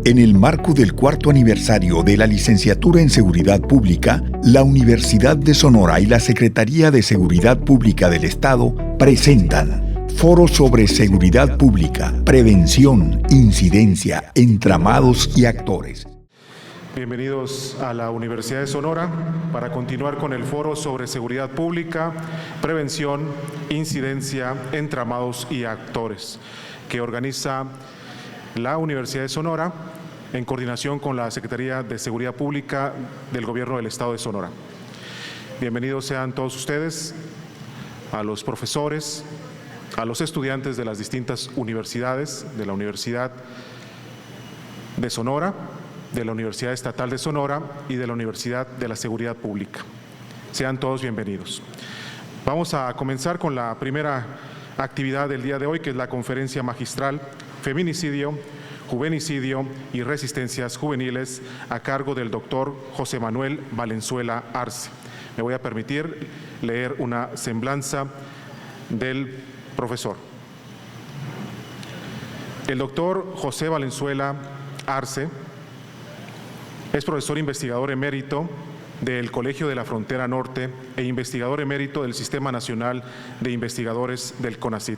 En el marco del 4º aniversario de la Licenciatura en Seguridad Pública, la Universidad de Sonora y la Secretaría de Seguridad Pública del Estado presentan Foro sobre Seguridad Pública, Prevención, Incidencia, Entramados y Actores. Bienvenidos a la Universidad de Sonora para continuar con el Foro sobre Seguridad Pública, Prevención, Incidencia, Entramados y Actores, que organiza la Universidad de Sonora en coordinación con la Secretaría de Seguridad Pública del Gobierno del Estado de Sonora. Bienvenidos sean todos ustedes, a los profesores, a los estudiantes de las distintas universidades, de la Universidad de Sonora, de la Universidad Estatal de Sonora y de la Universidad de la Seguridad Pública. Sean todos bienvenidos. Vamos a comenzar con la primera actividad del día de hoy, que es la conferencia magistral Feminicidio, Juvenicidio y Resistencias Juveniles, a cargo del doctor José Manuel Valenzuela Arce. Me voy a permitir leer una semblanza del profesor. El doctor José Valenzuela Arce es profesor investigador emérito del Colegio de la Frontera Norte e investigador emérito del Sistema Nacional de Investigadores del CONACYT.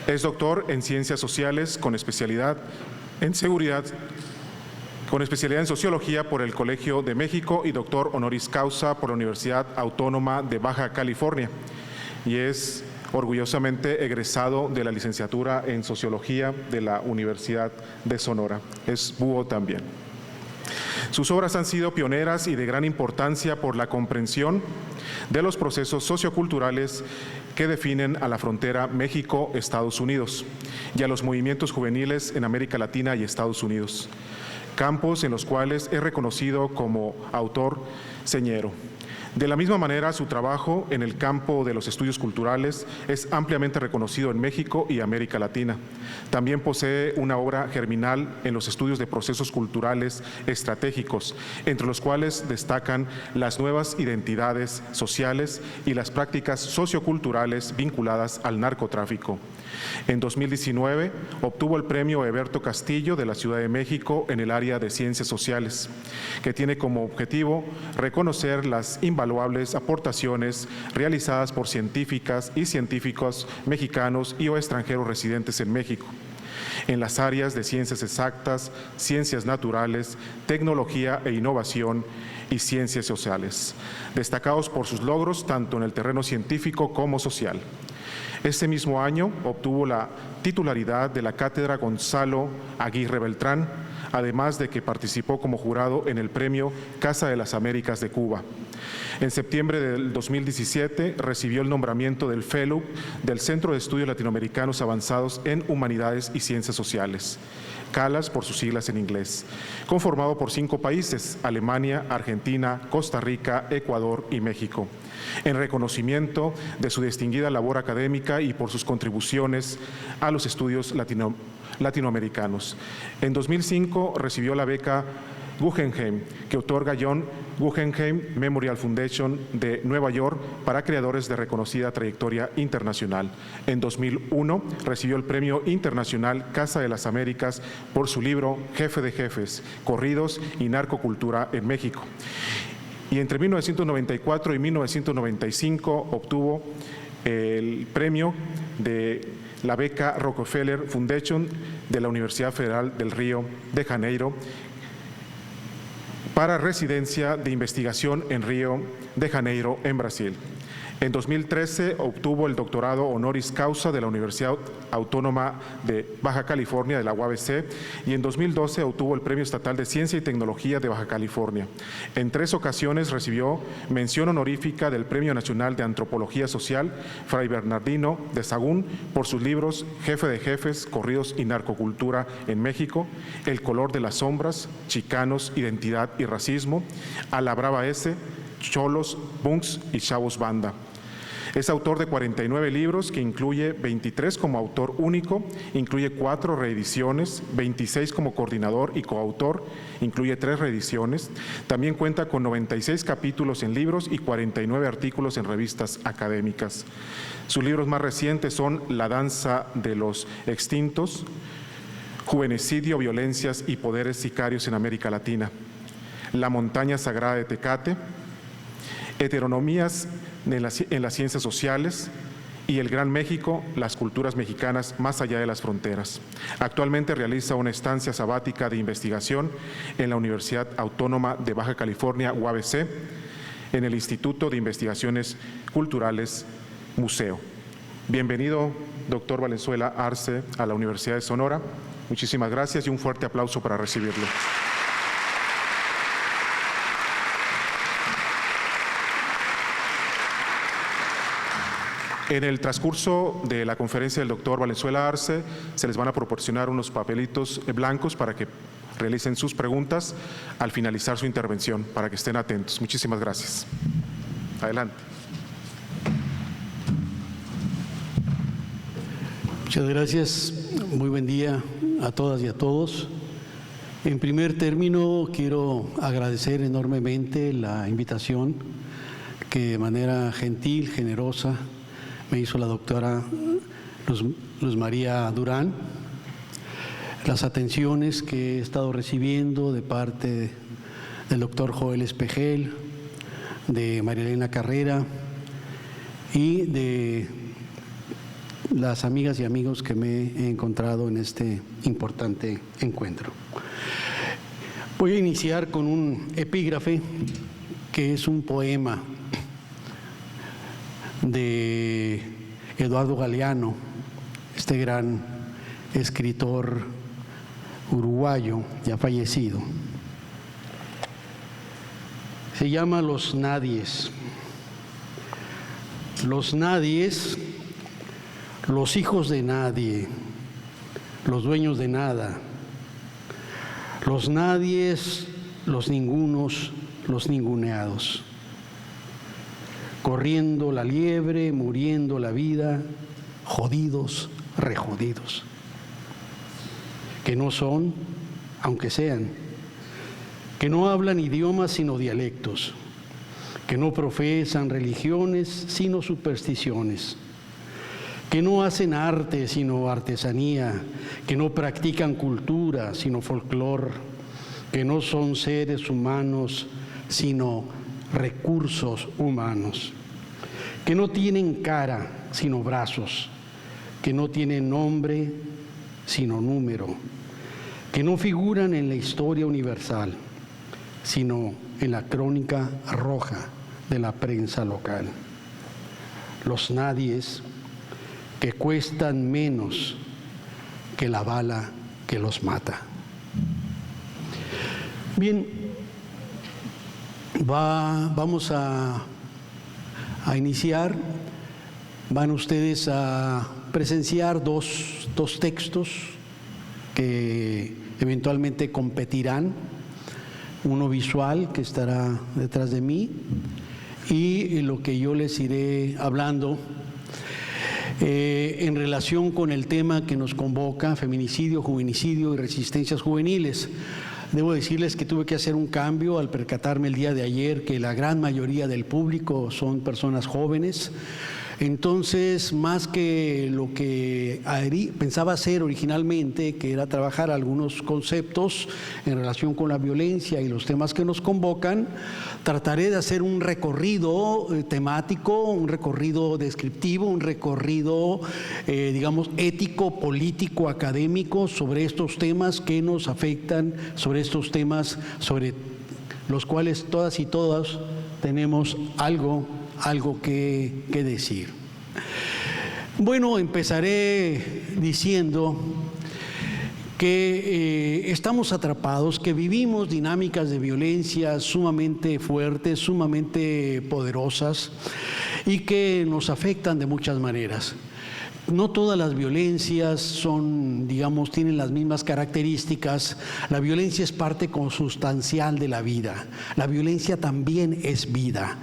Es doctor en Ciencias Sociales con especialidad en Seguridad, con especialidad en Sociología por el Colegio de México y doctor honoris causa por la Universidad Autónoma de Baja California. Y es orgullosamente egresado de la licenciatura en Sociología de la Universidad de Sonora. Es búho también. Sus obras han sido pioneras y de gran importancia por la comprensión de los procesos socioculturales que definen a la frontera México-Estados Unidos y a los movimientos juveniles en América Latina y Estados Unidos, campos en los cuales es reconocido como autor señero. De la misma manera, su trabajo en el campo de los estudios culturales es ampliamente reconocido en México y América Latina. También posee una obra germinal en los estudios de procesos culturales estratégicos, entre los cuales destacan las nuevas identidades sociales y las prácticas socioculturales vinculadas al narcotráfico. En 2019 obtuvo el premio Eberto Castillo de la Ciudad de México en el área de Ciencias Sociales, que tiene como objetivo reconocer las invaluables aportaciones realizadas por científicas y científicos mexicanos y o extranjeros residentes en México, en las áreas de ciencias exactas, ciencias naturales, tecnología e innovación y ciencias sociales, destacados por sus logros tanto en el terreno científico como social. Este mismo año obtuvo la titularidad de la Cátedra Gonzalo Aguirre Beltrán, además de que participó como jurado en el Premio Casa de las Américas de Cuba. En septiembre del 2017 recibió el nombramiento del Fellow del Centro de Estudios Latinoamericanos Avanzados en Humanidades y Ciencias Sociales, CALAS por sus siglas en inglés, conformado por 5 países: Alemania, Argentina, Costa Rica, Ecuador y México, en reconocimiento de su distinguida labor académica y por sus contribuciones a los estudios latinoamericanos. En 2005 recibió la beca Guggenheim, que otorga John Guggenheim Memorial Foundation de Nueva York para creadores de reconocida trayectoria internacional. En 2001 recibió el Premio Internacional Casa de las Américas por su libro Jefe de Jefes, Corridos y Narcocultura en México. Y entre 1994 y 1995 obtuvo el premio de la beca Rockefeller Foundation de la Universidad Federal del Río de Janeiro para residencia de investigación en Río de Janeiro, en Brasil. En 2013 obtuvo el doctorado honoris causa de la Universidad Autónoma de Baja California, de la UABC, y en 2012 obtuvo el Premio Estatal de Ciencia y Tecnología de Baja California. En 3 ocasiones recibió mención honorífica del Premio Nacional de Antropología Social Fray Bernardino de Sahagún por sus libros Jefe de Jefes, Corridos y Narcocultura en México, El color de las sombras, Chicanos, Identidad y Racismo, A la Brava S, Cholos, Punks y Chavos Banda. Es autor de 49 libros, que incluye 23 como autor único, incluye 4 reediciones, 26 como coordinador y coautor, incluye 3 reediciones. También cuenta con 96 capítulos en libros y 49 artículos en revistas académicas. Sus libros más recientes son La danza de los extintos, Juvenicidio, violencias y poderes sicarios en América Latina, La montaña sagrada de Tecate, Heteronomías en las ciencias sociales y El Gran México, las culturas mexicanas más allá de las fronteras. Actualmente realiza una estancia sabática de investigación en la Universidad Autónoma de Baja California, UABC, en el Instituto de Investigaciones Culturales, Museo. Bienvenido, doctor Valenzuela Arce, a la Universidad de Sonora. Muchísimas gracias y un fuerte aplauso para recibirlo. En el transcurso de la conferencia del doctor Valenzuela Arce, se les van a proporcionar unos papelitos blancos para que realicen sus preguntas al finalizar su intervención, para que estén atentos. Muchísimas gracias. Adelante. Muchas gracias. Muy buen día a todas y a todos. En primer término, quiero agradecer enormemente la invitación que de manera gentil, generosa, me hizo la doctora Luz María Durán, las atenciones que he estado recibiendo de parte del doctor Joel Espejel, de María Elena Carrera y de las amigas y amigos que me he encontrado en este importante encuentro. Voy a iniciar con un epígrafe que es un poema de Eduardo Galeano, este gran escritor uruguayo ya fallecido. Se llama Los Nadies. Los nadies, los hijos de nadie, los dueños de nada. Los nadies, los ningunos, los ninguneados. Corriendo la liebre, muriendo la vida, jodidos, rejodidos. Que no son, aunque sean. Que no hablan idiomas sino dialectos. Que no profesan religiones sino supersticiones. Que no hacen arte sino artesanía. Que no practican cultura sino folclor. Que no son seres humanos sino recursos humanos, que no tienen cara sino brazos, que no tienen nombre sino número, que no figuran en la historia universal, sino en la crónica roja de la prensa local. Los nadies que cuestan menos que la bala que los mata. Bien, vamos a iniciar. Van ustedes a presenciar dos textos que eventualmente competirán. Uno visual, que estará detrás de mí, y lo que yo les iré hablando en relación con el tema que nos convoca: feminicidio, juvenicidio y resistencias juveniles. Debo decirles que tuve que hacer un cambio al percatarme el día de ayer que la gran mayoría del público son personas jóvenes. Entonces, más que lo que pensaba hacer originalmente, que era trabajar algunos conceptos en relación con la violencia y los temas que nos convocan, trataré de hacer un recorrido temático, un recorrido descriptivo, un recorrido, digamos, ético, político, académico sobre estos temas que nos afectan, sobre estos temas sobre los cuales todas y todos tenemos algo que decir. Bueno, empezaré diciendo que estamos atrapados, que vivimos dinámicas de violencia sumamente fuertes, sumamente poderosas y que nos afectan de muchas maneras. No todas las violencias son, digamos, tienen las mismas características. La violencia es parte consustancial de la vida. La violencia también es vida.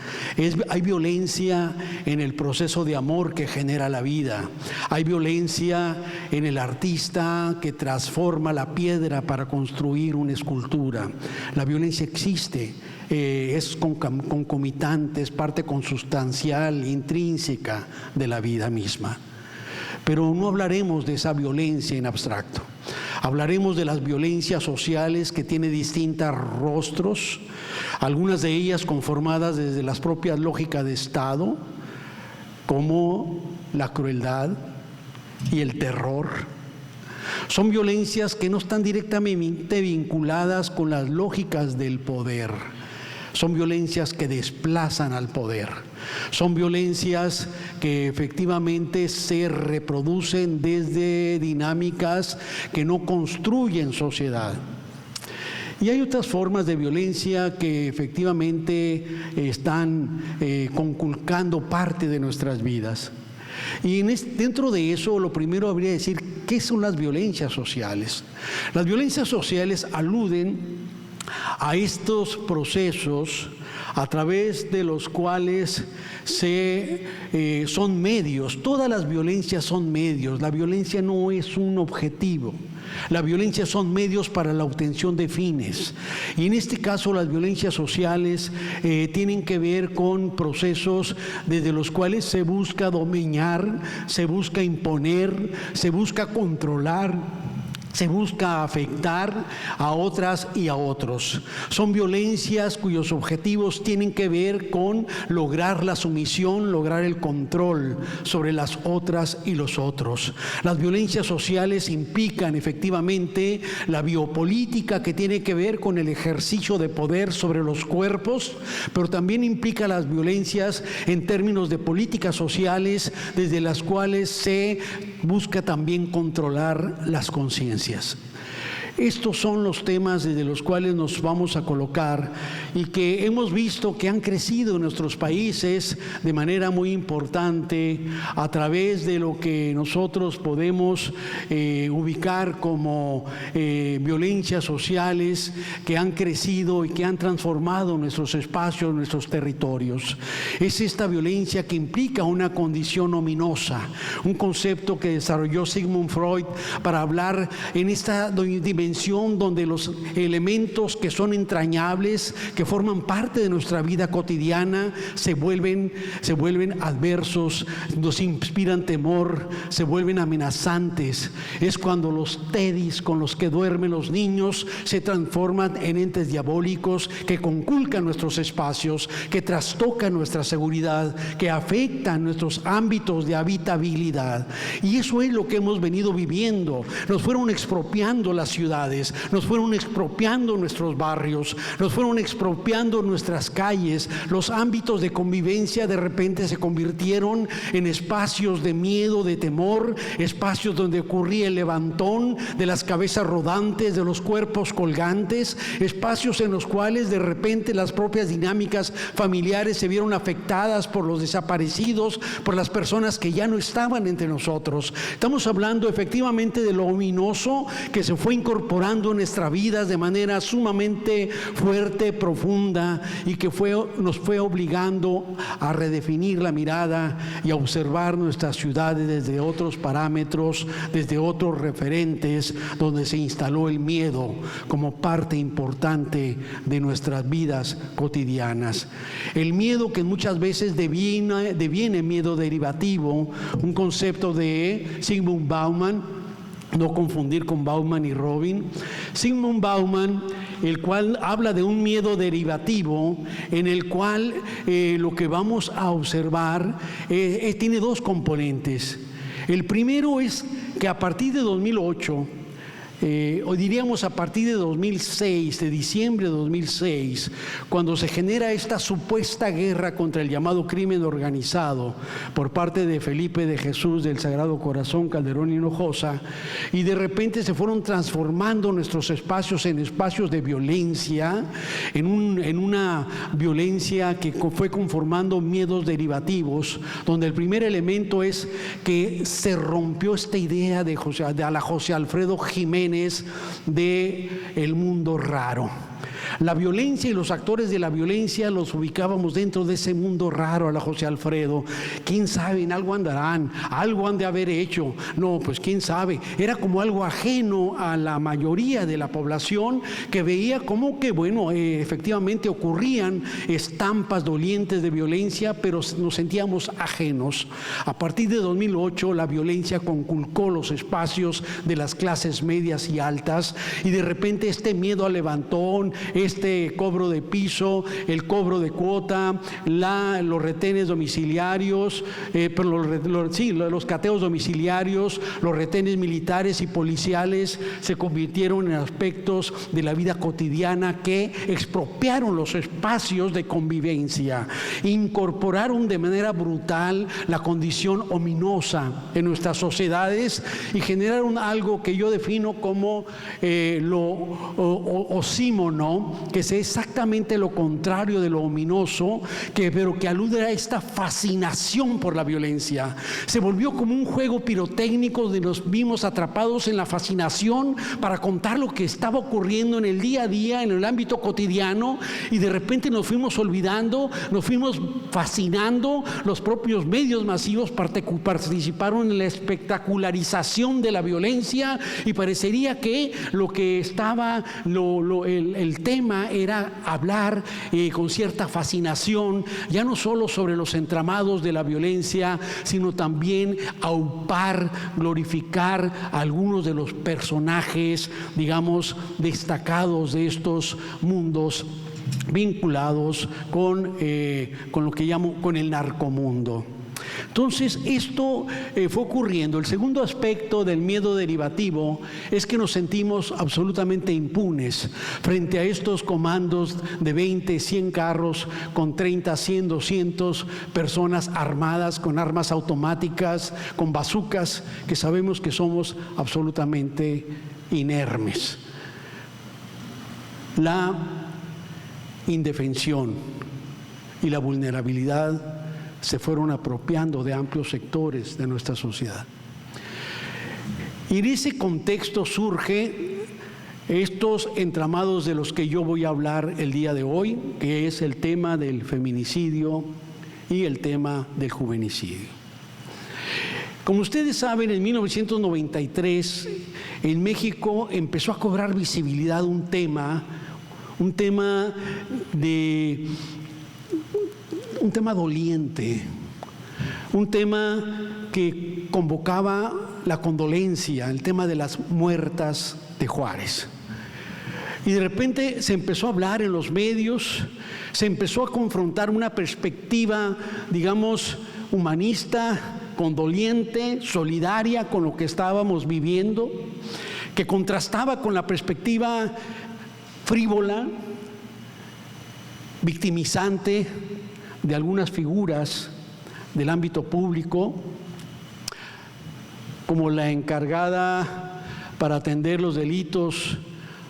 Hay violencia en el proceso de amor que genera la vida. Hay violencia en el artista que transforma la piedra para construir una escultura. La violencia existe. Es concomitante, es parte consustancial, intrínseca de la vida misma. Pero no hablaremos de esa violencia en abstracto. Hablaremos de las violencias sociales que tienen distintos rostros, algunas de ellas conformadas desde las propias lógicas de Estado, como la crueldad y el terror. Son violencias que no están directamente vinculadas con las lógicas del poder. Son violencias que desplazan al poder. Son violencias que efectivamente se reproducen desde dinámicas que no construyen sociedad. Y hay otras formas de violencia que efectivamente están conculcando parte de nuestras vidas. Y dentro de eso, lo primero habría que decir, ¿qué son las violencias sociales? Las violencias sociales aluden a estos procesos a través de los cuales son medios. Todas las violencias son medios. La violencia no es un objetivo. La violencia son medios para la obtención de fines. Y en este caso las violencias sociales tienen que ver con procesos desde los cuales se busca dominar, se busca imponer, se busca controlar, se busca afectar a otras y a otros. Son violencias cuyos objetivos tienen que ver con lograr la sumisión, lograr el control sobre las otras y los otros. Las violencias sociales implican efectivamente la biopolítica, que tiene que ver con el ejercicio de poder sobre los cuerpos, pero también implica las violencias en términos de políticas sociales, desde las cuales se busca también controlar las conciencias. Estos son los temas desde los cuales nos vamos a colocar y que hemos visto que han crecido en nuestros países de manera muy importante a través de lo que nosotros podemos ubicar como violencias sociales que han crecido y que han transformado nuestros espacios, nuestros territorios. Es esta violencia que implica una condición ominosa, un concepto que desarrolló Sigmund Freud para hablar en esta dimensión donde los elementos que son entrañables, que forman parte de nuestra vida cotidiana, se vuelven adversos, nos inspiran temor, se vuelven amenazantes. Es cuando los teddies con los que duermen los niños se transforman en entes diabólicos que conculcan nuestros espacios, que trastocan nuestra seguridad, que afectan nuestros ámbitos de habitabilidad. Y eso es lo que hemos venido viviendo. Nos fueron expropiando las ciudades, nos fueron expropiando nuestros barrios, nos fueron expropiando nuestras calles. Los ámbitos de convivencia de repente se convirtieron en espacios de miedo, de temor, espacios donde ocurría el levantón de las cabezas rodantes, de los cuerpos colgantes, espacios en los cuales de repente las propias dinámicas familiares se vieron afectadas por los desaparecidos, por las personas que ya no estaban entre nosotros. Estamos hablando efectivamente de lo ominoso que se fue incorporando en nuestras vidas de manera sumamente fuerte, profunda, y que nos fue obligando a redefinir la mirada y a observar nuestras ciudades desde otros parámetros, desde otros referentes, donde se instaló el miedo como parte importante de nuestras vidas cotidianas. El miedo que muchas veces deviene miedo derivativo, un concepto de Zygmunt Bauman, no confundir con Bauman y Robin. Zygmunt Bauman, el cual habla de un miedo derivativo en el cual lo que vamos a observar tiene dos componentes. El primero es que a partir de 2008, o diríamos a partir de 2006, de diciembre de 2006, cuando se genera esta supuesta guerra contra el llamado crimen organizado por parte de Felipe de Jesús del Sagrado Corazón, Calderón y Hinojosa, y de repente se fueron transformando nuestros espacios en espacios de violencia, en una violencia que fue conformando miedos derivativos, donde el primer elemento es que se rompió esta idea de la José Alfredo Jiménez orígenes del mundo raro. La violencia y los actores de la violencia los ubicábamos dentro de ese mundo raro a la José Alfredo. ¿Quién sabe? En algo andarán, algo han de haber hecho. No, pues quién sabe. Era como algo ajeno a la mayoría de la población, que veía como que, bueno, efectivamente ocurrían estampas dolientes de violencia, pero nos sentíamos ajenos. A partir de 2008, la violencia conculcó los espacios de las clases medias y altas, y de repente este miedo al levantón, este cobro de piso, el cobro de cuota, los retenes domiciliarios, los cateos domiciliarios, los retenes militares y policiales se convirtieron en aspectos de la vida cotidiana que expropiaron los espacios de convivencia, incorporaron de manera brutal la condición ominosa en nuestras sociedades y generaron algo que yo defino como lo osímono, que es exactamente lo contrario de lo ominoso, pero que alude a esta fascinación por la violencia. Se volvió como un juego pirotécnico donde nos vimos atrapados en la fascinación para contar lo que estaba ocurriendo en el día a día, en el ámbito cotidiano, y de repente nos fuimos olvidando, nos fuimos fascinando. Los propios medios masivos participaron en la espectacularización de la violencia, y parecería que lo que estaba, el tema era hablar con cierta fascinación, ya no solo sobre los entramados de la violencia, sino también aupar, glorificar a algunos de los personajes, digamos, destacados de estos mundos vinculados con lo que llamo con el narcomundo. Entonces, esto fue ocurriendo. El segundo aspecto del miedo derivativo es que nos sentimos absolutamente impunes frente a estos comandos de 20, 100 carros con 30, 100, 200 personas armadas con armas automáticas, con bazucas, que sabemos que somos absolutamente inermes. La indefensión y la vulnerabilidad se fueron apropiando de amplios sectores de nuestra sociedad. Y en ese contexto surge estos entramados de los que yo voy a hablar el día de hoy, que es el tema del feminicidio y el tema del juvenicidio. Como ustedes saben, en 1993 en México empezó a cobrar visibilidad un tema doliente, un tema que convocaba la condolencia, el tema de las muertas de Juárez. Y de repente se empezó a hablar en los medios, se empezó a confrontar una perspectiva, digamos, humanista, condoliente, solidaria con lo que estábamos viviendo, que contrastaba con la perspectiva frívola, victimizante de algunas figuras del ámbito público, como la encargada para atender los delitos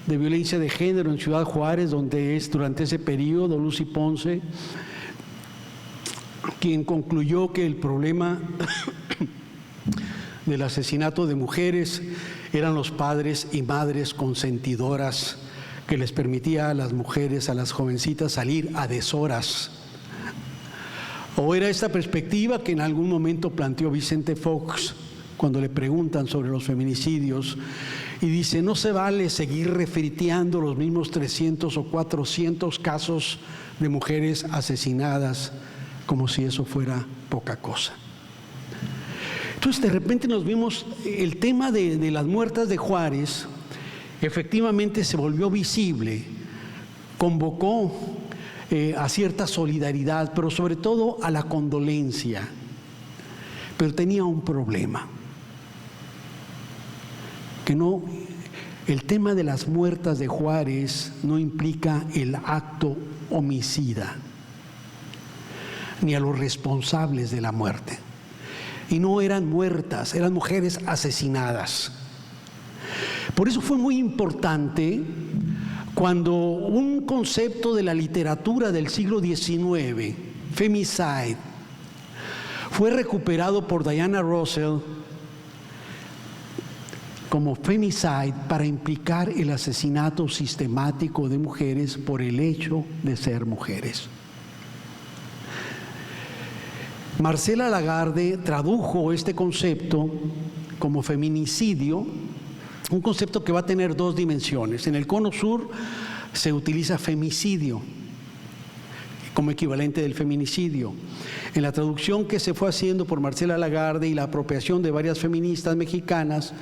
de violencia de género en Ciudad Juárez, donde es durante ese periodo Lucy Ponce, quien concluyó que el problema del asesinato de mujeres eran los padres y madres consentidoras que les permitía a las mujeres, a las jovencitas, salir a deshoras. O era esta perspectiva que en algún momento planteó Vicente Fox cuando le preguntan sobre los feminicidios, y dice: no se vale seguir refriteando los mismos 300 o 400 casos de mujeres asesinadas como si eso fuera poca cosa. Entonces de repente nos vimos, el tema de las muertas de Juárez efectivamente se volvió visible, convocó a cierta solidaridad, pero sobre todo a la condolencia. Pero tenía un problema, que no, el tema de las muertas de Juárez no implica el acto homicida, ni a los responsables de la muerte. Y no eran muertas, eran mujeres asesinadas. Por eso fue muy importante cuando un concepto de la literatura del siglo XIX, femicide, fue recuperado por Diana Russell como femicide para implicar el asesinato sistemático de mujeres por el hecho de ser mujeres. Marcela Lagarde tradujo este concepto como feminicidio, un concepto que va a tener dos dimensiones. En el Cono Sur se utiliza femicidio como equivalente del feminicidio. En la traducción que se fue haciendo por Marcela Lagarde y la apropiación de varias feministas mexicanas,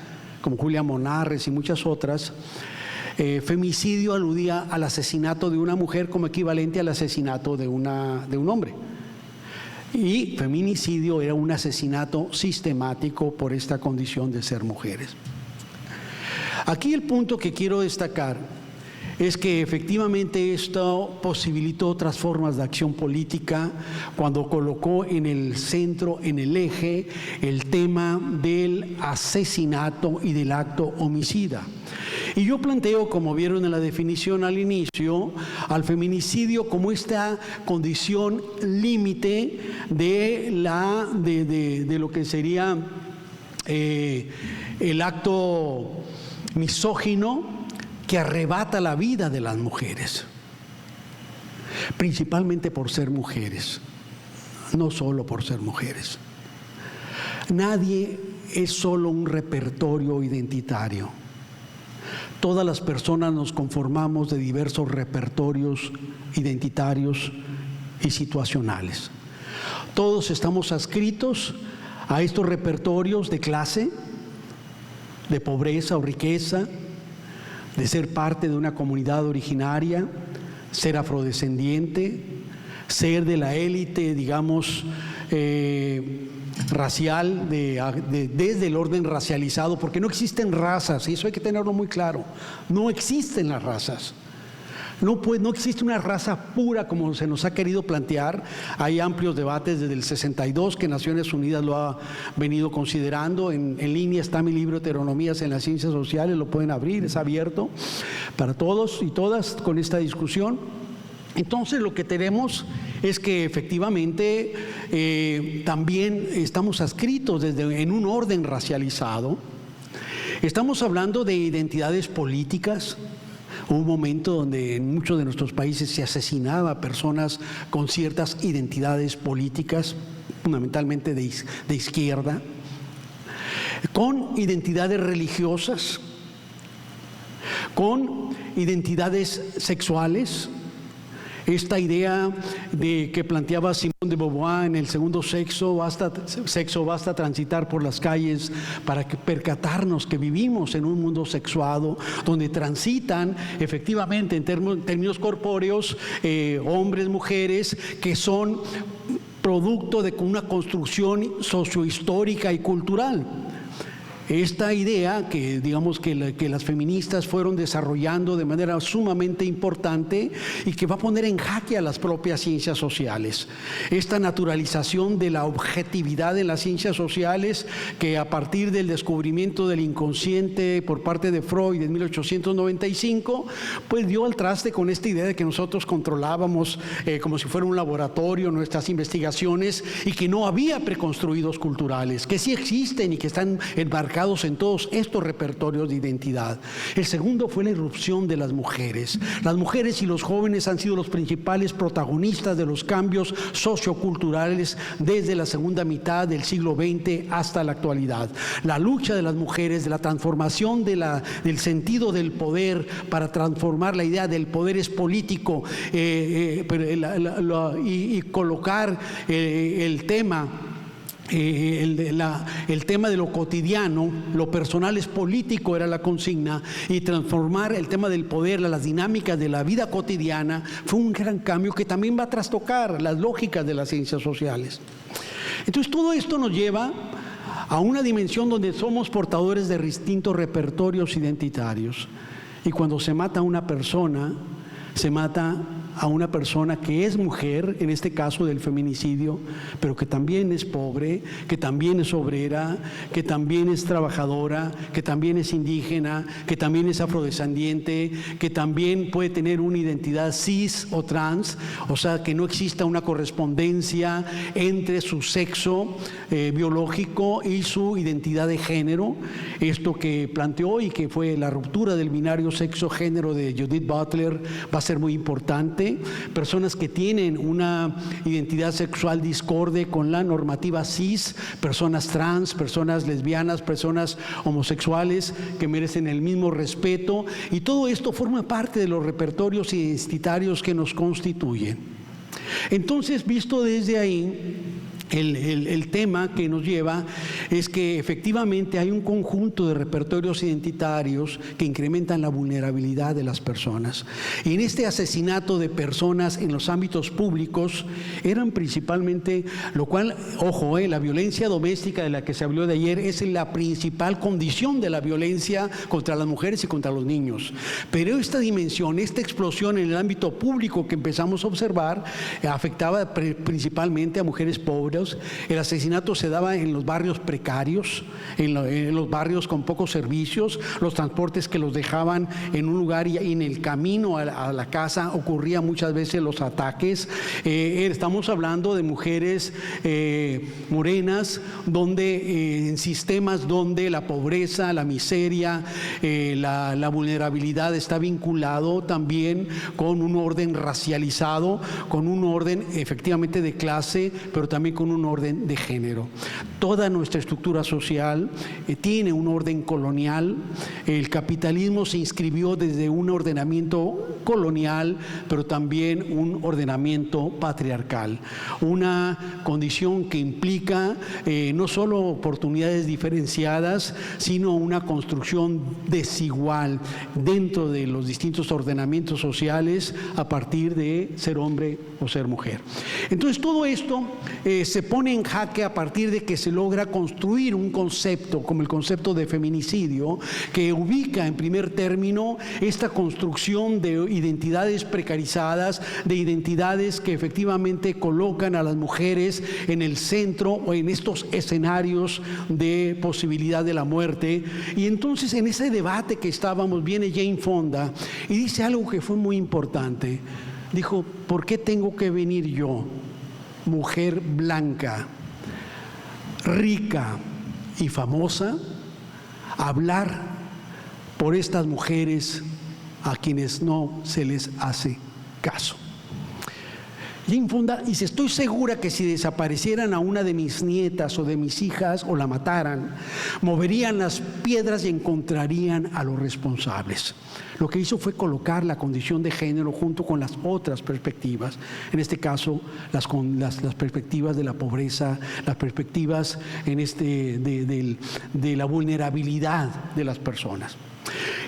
como Julia Monarres y muchas otras, femicidio aludía al asesinato de una mujer como equivalente al asesinato de un hombre. Y feminicidio era un asesinato sistemático por esta condición de ser mujeres. Aquí el punto que quiero destacar es que efectivamente esto posibilitó otras formas de acción política cuando colocó en el centro, en el eje, el tema del asesinato y del acto homicida. Y yo planteo, como vieron en la definición al inicio, al feminicidio como esta condición límite de lo que sería el acto misógino que arrebata la vida de las mujeres, principalmente por ser mujeres, no solo por ser mujeres. Nadie es solo un repertorio identitario. Todas las personas nos conformamos de diversos repertorios identitarios y situacionales. Todos estamos adscritos a estos repertorios de clase, de pobreza o riqueza, de ser parte de una comunidad originaria, ser afrodescendiente, ser de la élite, digamos, racial, desde el orden racializado, porque no existen razas, y eso hay que tenerlo muy claro. No existen las razas. No existe una raza pura como se nos ha querido plantear. Hay amplios debates desde el 62 que Naciones Unidas lo ha venido considerando. En línea está mi libro Heteronomías en las Ciencias Sociales, lo pueden abrir, es abierto para todos y todas con esta discusión. Entonces lo que tenemos es que efectivamente también estamos adscritos en un orden racializado. Estamos hablando de identidades políticas. Hubo un momento donde en muchos de nuestros países se asesinaba a personas con ciertas identidades políticas, fundamentalmente de izquierda, con identidades religiosas, con identidades sexuales. Esta idea que planteaba Simone de Beauvoir en el segundo sexo, basta transitar por las calles para percatarnos que vivimos en un mundo sexuado, donde transitan efectivamente en términos corpóreos hombres, mujeres, que son producto de una construcción sociohistórica y cultural. Esta idea que digamos que las feministas fueron desarrollando de manera sumamente importante y que va a poner en jaque a las propias ciencias sociales. Esta naturalización de la objetividad en las ciencias sociales que a partir del descubrimiento del inconsciente por parte de Freud en 1895, pues dio al traste con esta idea de que nosotros controlábamos como si fuera un laboratorio nuestras investigaciones y que no había preconstruidos culturales, que sí existen y que están enmarcados en todos estos repertorios de identidad. El segundo fue la irrupción de las mujeres. Las mujeres y los jóvenes han sido los principales protagonistas de los cambios socioculturales desde la segunda mitad del siglo XX hasta la actualidad. La lucha de las mujeres, de la transformación del sentido del poder para transformar la idea del poder es político y colocar el tema de lo cotidiano, lo personal es político, era la consigna, y transformar el tema del poder, las dinámicas de la vida cotidiana, fue un gran cambio que también va a trastocar las lógicas de las ciencias sociales. Entonces todo esto nos lleva a una dimensión donde somos portadores de distintos repertorios identitarios, y cuando se mata a una persona, se mata a una persona que es mujer, en este caso del feminicidio, pero que también es pobre, que también es obrera, que también es trabajadora, que también es indígena, que también es afrodescendiente, que también puede tener una identidad cis o trans, o sea, que no exista una correspondencia entre su sexo biológico y su identidad de género. Esto que planteó y que fue la ruptura del binario sexo-género de Judith Butler va a ser muy importante. Personas que tienen una identidad sexual discorde con la normativa cis, personas trans, personas lesbianas, personas homosexuales que merecen el mismo respeto, y todo esto forma parte de los repertorios identitarios que nos constituyen. Entonces, visto desde ahí, el tema que nos lleva es que efectivamente hay un conjunto de repertorios identitarios que incrementan la vulnerabilidad de las personas. Y en este asesinato de personas en los ámbitos públicos eran principalmente, lo cual, ojo, la violencia doméstica de la que se habló de ayer es la principal condición de la violencia contra las mujeres y contra los niños. Pero esta dimensión, esta explosión en el ámbito público que empezamos a observar, afectaba principalmente a mujeres pobres. El asesinato se daba en los barrios precarios, en los barrios con pocos servicios, los transportes que los dejaban en un lugar y en el camino a la casa ocurrían muchas veces los ataques. Estamos hablando de mujeres morenas, donde en sistemas donde la pobreza, la miseria, la vulnerabilidad está vinculado también con un orden racializado, con un orden efectivamente de clase, pero también con un orden de género. Toda nuestra estructura social tiene un orden colonial. El capitalismo se inscribió desde un ordenamiento colonial, pero también un ordenamiento patriarcal. Una condición que implica no solo oportunidades diferenciadas, sino una construcción desigual dentro de los distintos ordenamientos sociales a partir de ser hombre o ser mujer. Entonces, todo esto se pone en jaque a partir de que se logra construir un concepto como el concepto de feminicidio, que ubica en primer término esta construcción de identidades precarizadas, de identidades que efectivamente colocan a las mujeres en el centro o en estos escenarios de posibilidad de la muerte. Y entonces, en ese debate que estábamos, viene Jane Fonda y dice algo que fue muy importante. Dijo: ¿por qué tengo que venir yo, mujer blanca, rica y famosa, a hablar por estas mujeres a quienes no se les hace caso? Jane Fonda dice: estoy segura que si desaparecieran a una de mis nietas o de mis hijas o la mataran, moverían las piedras y encontrarían a los responsables. Lo que hizo fue colocar la condición de género junto con las otras perspectivas, en este caso las perspectivas de la pobreza, las perspectivas de la vulnerabilidad de las personas.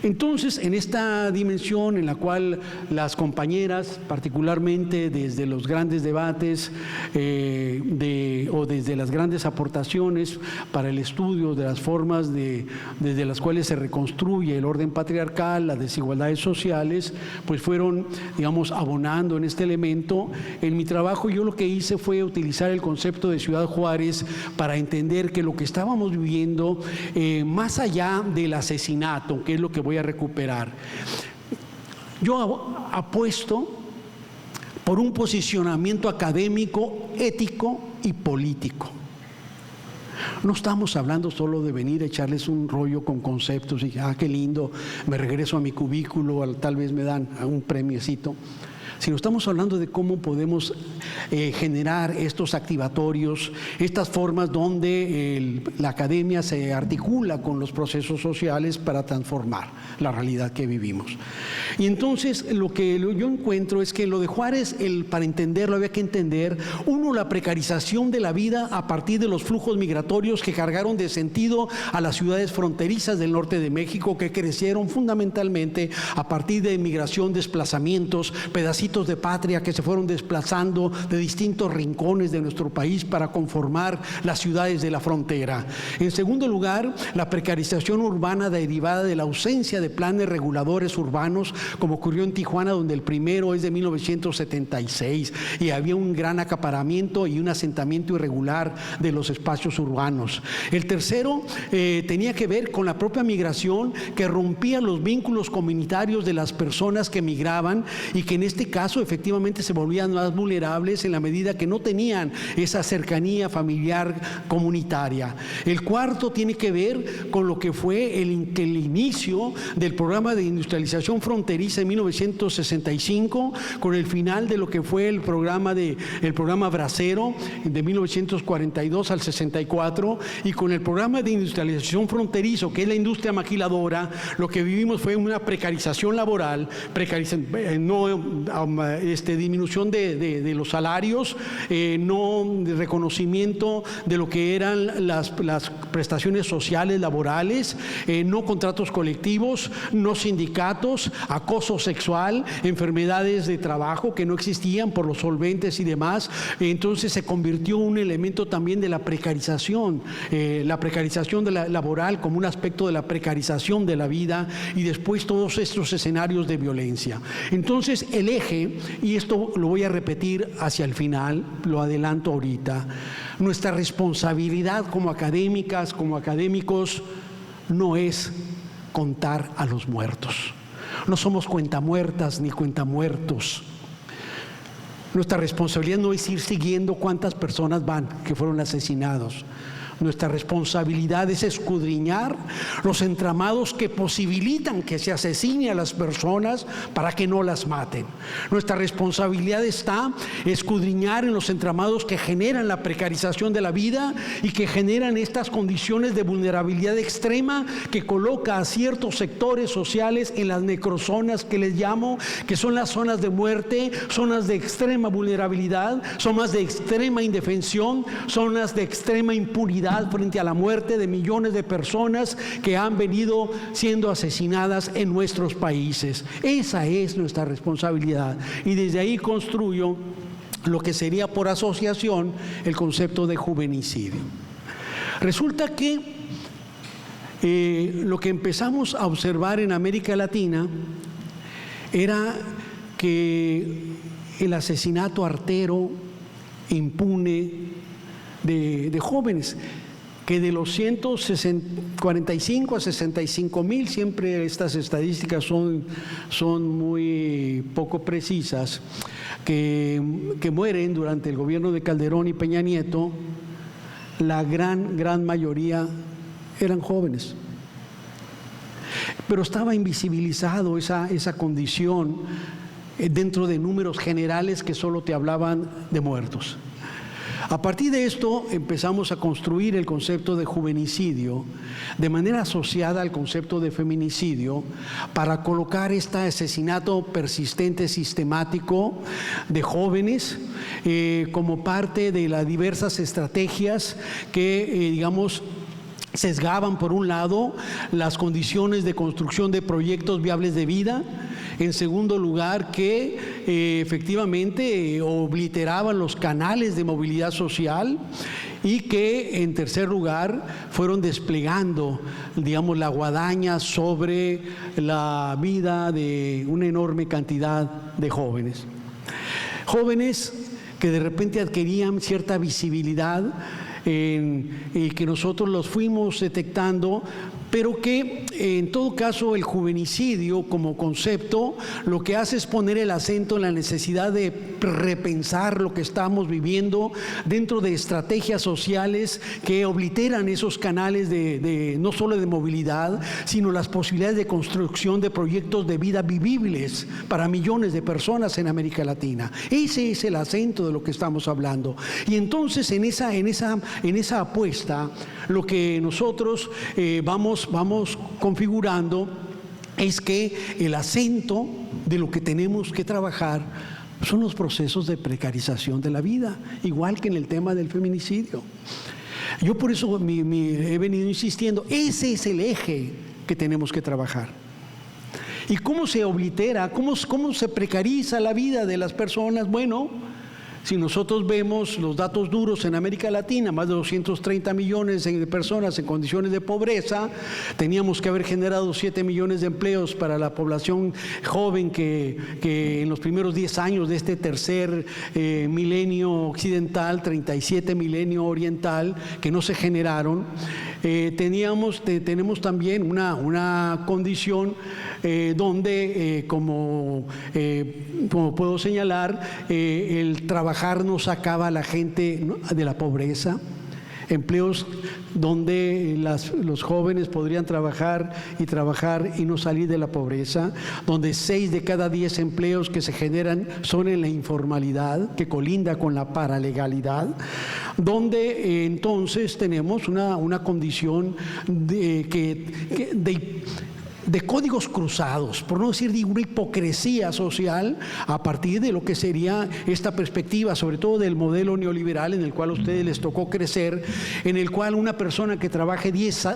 Entonces, en esta dimensión en la cual las compañeras, particularmente desde los grandes debates o desde las grandes aportaciones para el estudio de las formas desde las cuales se reconstruye el orden patriarcal, las desigualdades sociales, pues fueron, digamos, abonando en este elemento. En mi trabajo yo lo que hice fue utilizar el concepto de Ciudad Juárez para entender que lo que estábamos viviendo, más allá del asesinato, que es lo que voy a recuperar, yo apuesto por un posicionamiento académico, ético y político. No estamos hablando solo de venir a echarles un rollo con conceptos y qué lindo, me regreso a mi cubículo, tal vez me dan un premiecito, sino estamos hablando de cómo podemos generar estos activatorios, estas formas donde la academia se articula con los procesos sociales para transformar la realidad que vivimos. Y entonces lo que yo encuentro es que lo de Juárez, para entenderlo había que entender, uno, la precarización de la vida a partir de los flujos migratorios que cargaron de sentido a las ciudades fronterizas del norte de México, que crecieron fundamentalmente a partir de migración, desplazamientos, pedacitos de patria que se fueron desplazando de distintos rincones de nuestro país para conformar las ciudades de la frontera. En segundo lugar, la precarización urbana derivada de la ausencia de planes reguladores urbanos como ocurrió en Tijuana, donde el primero es de 1976 y había un gran acaparamiento y un asentamiento irregular de los espacios urbanos. El tercero tenía que ver con la propia migración, que rompía los vínculos comunitarios de las personas que migraban y que en este caso efectivamente se volvían más vulnerables en la medida que no tenían esa cercanía familiar comunitaria. El cuarto tiene que ver con lo que fue el inicio del programa de industrialización fronteriza en 1965, con el final de lo que fue el programa Bracero de 1942 al 64, y con el programa de industrialización fronterizo, que es la industria maquiladora. Lo que vivimos fue una precarización laboral, disminución de los salarios, no reconocimiento de lo que eran las prestaciones sociales laborales, no contratos colectivos, no sindicatos, acoso sexual, enfermedades de trabajo que no existían por los solventes y demás. Entonces se convirtió en un elemento también de la precarización laboral como un aspecto de la precarización de la vida, y después todos estos escenarios de violencia. Entonces el eje, y esto lo voy a repetir hacia el final, lo adelanto ahorita, nuestra responsabilidad como académicas, como académicos, no es contar a los muertos. No somos cuentamuertas ni cuentamuertos. Nuestra responsabilidad no es ir siguiendo cuántas personas van que fueron asesinados. Nuestra responsabilidad es escudriñar los entramados que posibilitan que se asesine a las personas para que no las maten. Nuestra responsabilidad está escudriñar en los entramados que generan la precarización de la vida y que generan estas condiciones de vulnerabilidad extrema que coloca a ciertos sectores sociales en las necrozonas que les llamo, que son las zonas de muerte, zonas de extrema vulnerabilidad, zonas de extrema indefensión, zonas de extrema impunidad frente a la muerte de millones de personas que han venido siendo asesinadas en nuestros países. Esa es nuestra responsabilidad, y desde ahí construyo lo que sería por asociación el concepto de juvenicidio. Resulta que lo que empezamos a observar en América Latina era que el asesinato artero, impune, de jóvenes, que de los 145 a 65 mil, siempre estas estadísticas son muy poco precisas, que mueren durante el gobierno de Calderón y Peña Nieto, la gran mayoría eran jóvenes. Pero estaba invisibilizado esa condición dentro de números generales que solo te hablaban de muertos. A partir de esto empezamos a construir el concepto de juvenicidio de manera asociada al concepto de feminicidio para colocar este asesinato persistente, sistemático de jóvenes como parte de las diversas estrategias que, sesgaban por un lado las condiciones de construcción de proyectos viables de vida. En segundo lugar, que efectivamente obliteraban los canales de movilidad social, y que en tercer lugar fueron desplegando, la guadaña sobre la vida de una enorme cantidad de jóvenes. Jóvenes que de repente adquirían cierta visibilidad y que nosotros los fuimos detectando, pero que en todo caso el juvenicidio como concepto lo que hace es poner el acento en la necesidad de repensar lo que estamos viviendo dentro de estrategias sociales que obliteran esos canales no solo de movilidad, sino las posibilidades de construcción de proyectos de vida vivibles para millones de personas en América Latina. Ese es el acento de lo que estamos hablando. Y entonces en esa apuesta, lo que nosotros vamos configurando es que el acento de lo que tenemos que trabajar son los procesos de precarización de la vida, igual que en el tema del feminicidio. Yo por eso he venido insistiendo, ese es el eje que tenemos que trabajar. ¿Y cómo se oblitera, cómo se precariza la vida de las personas? Bueno, Si nosotros vemos los datos duros en América Latina, más de 230 millones de personas en condiciones de pobreza, teníamos que haber generado 7 millones de empleos para la población joven que en los primeros 10 años de este tercer milenio occidental, 37 milenio oriental, que no se generaron. Tenemos también una condición donde, como puedo señalar, el trabajar no sacaba a la gente de la pobreza. Empleos donde los jóvenes podrían trabajar y no salir de la pobreza, donde 6 de cada 10 empleos que se generan son en la informalidad, que colinda con la paralegalidad, donde entonces tenemos una condición de códigos cruzados, por no decir de una hipocresía social, a partir de lo que sería esta perspectiva, sobre todo del modelo neoliberal en el cual a ustedes les tocó crecer, en el cual una persona que trabaje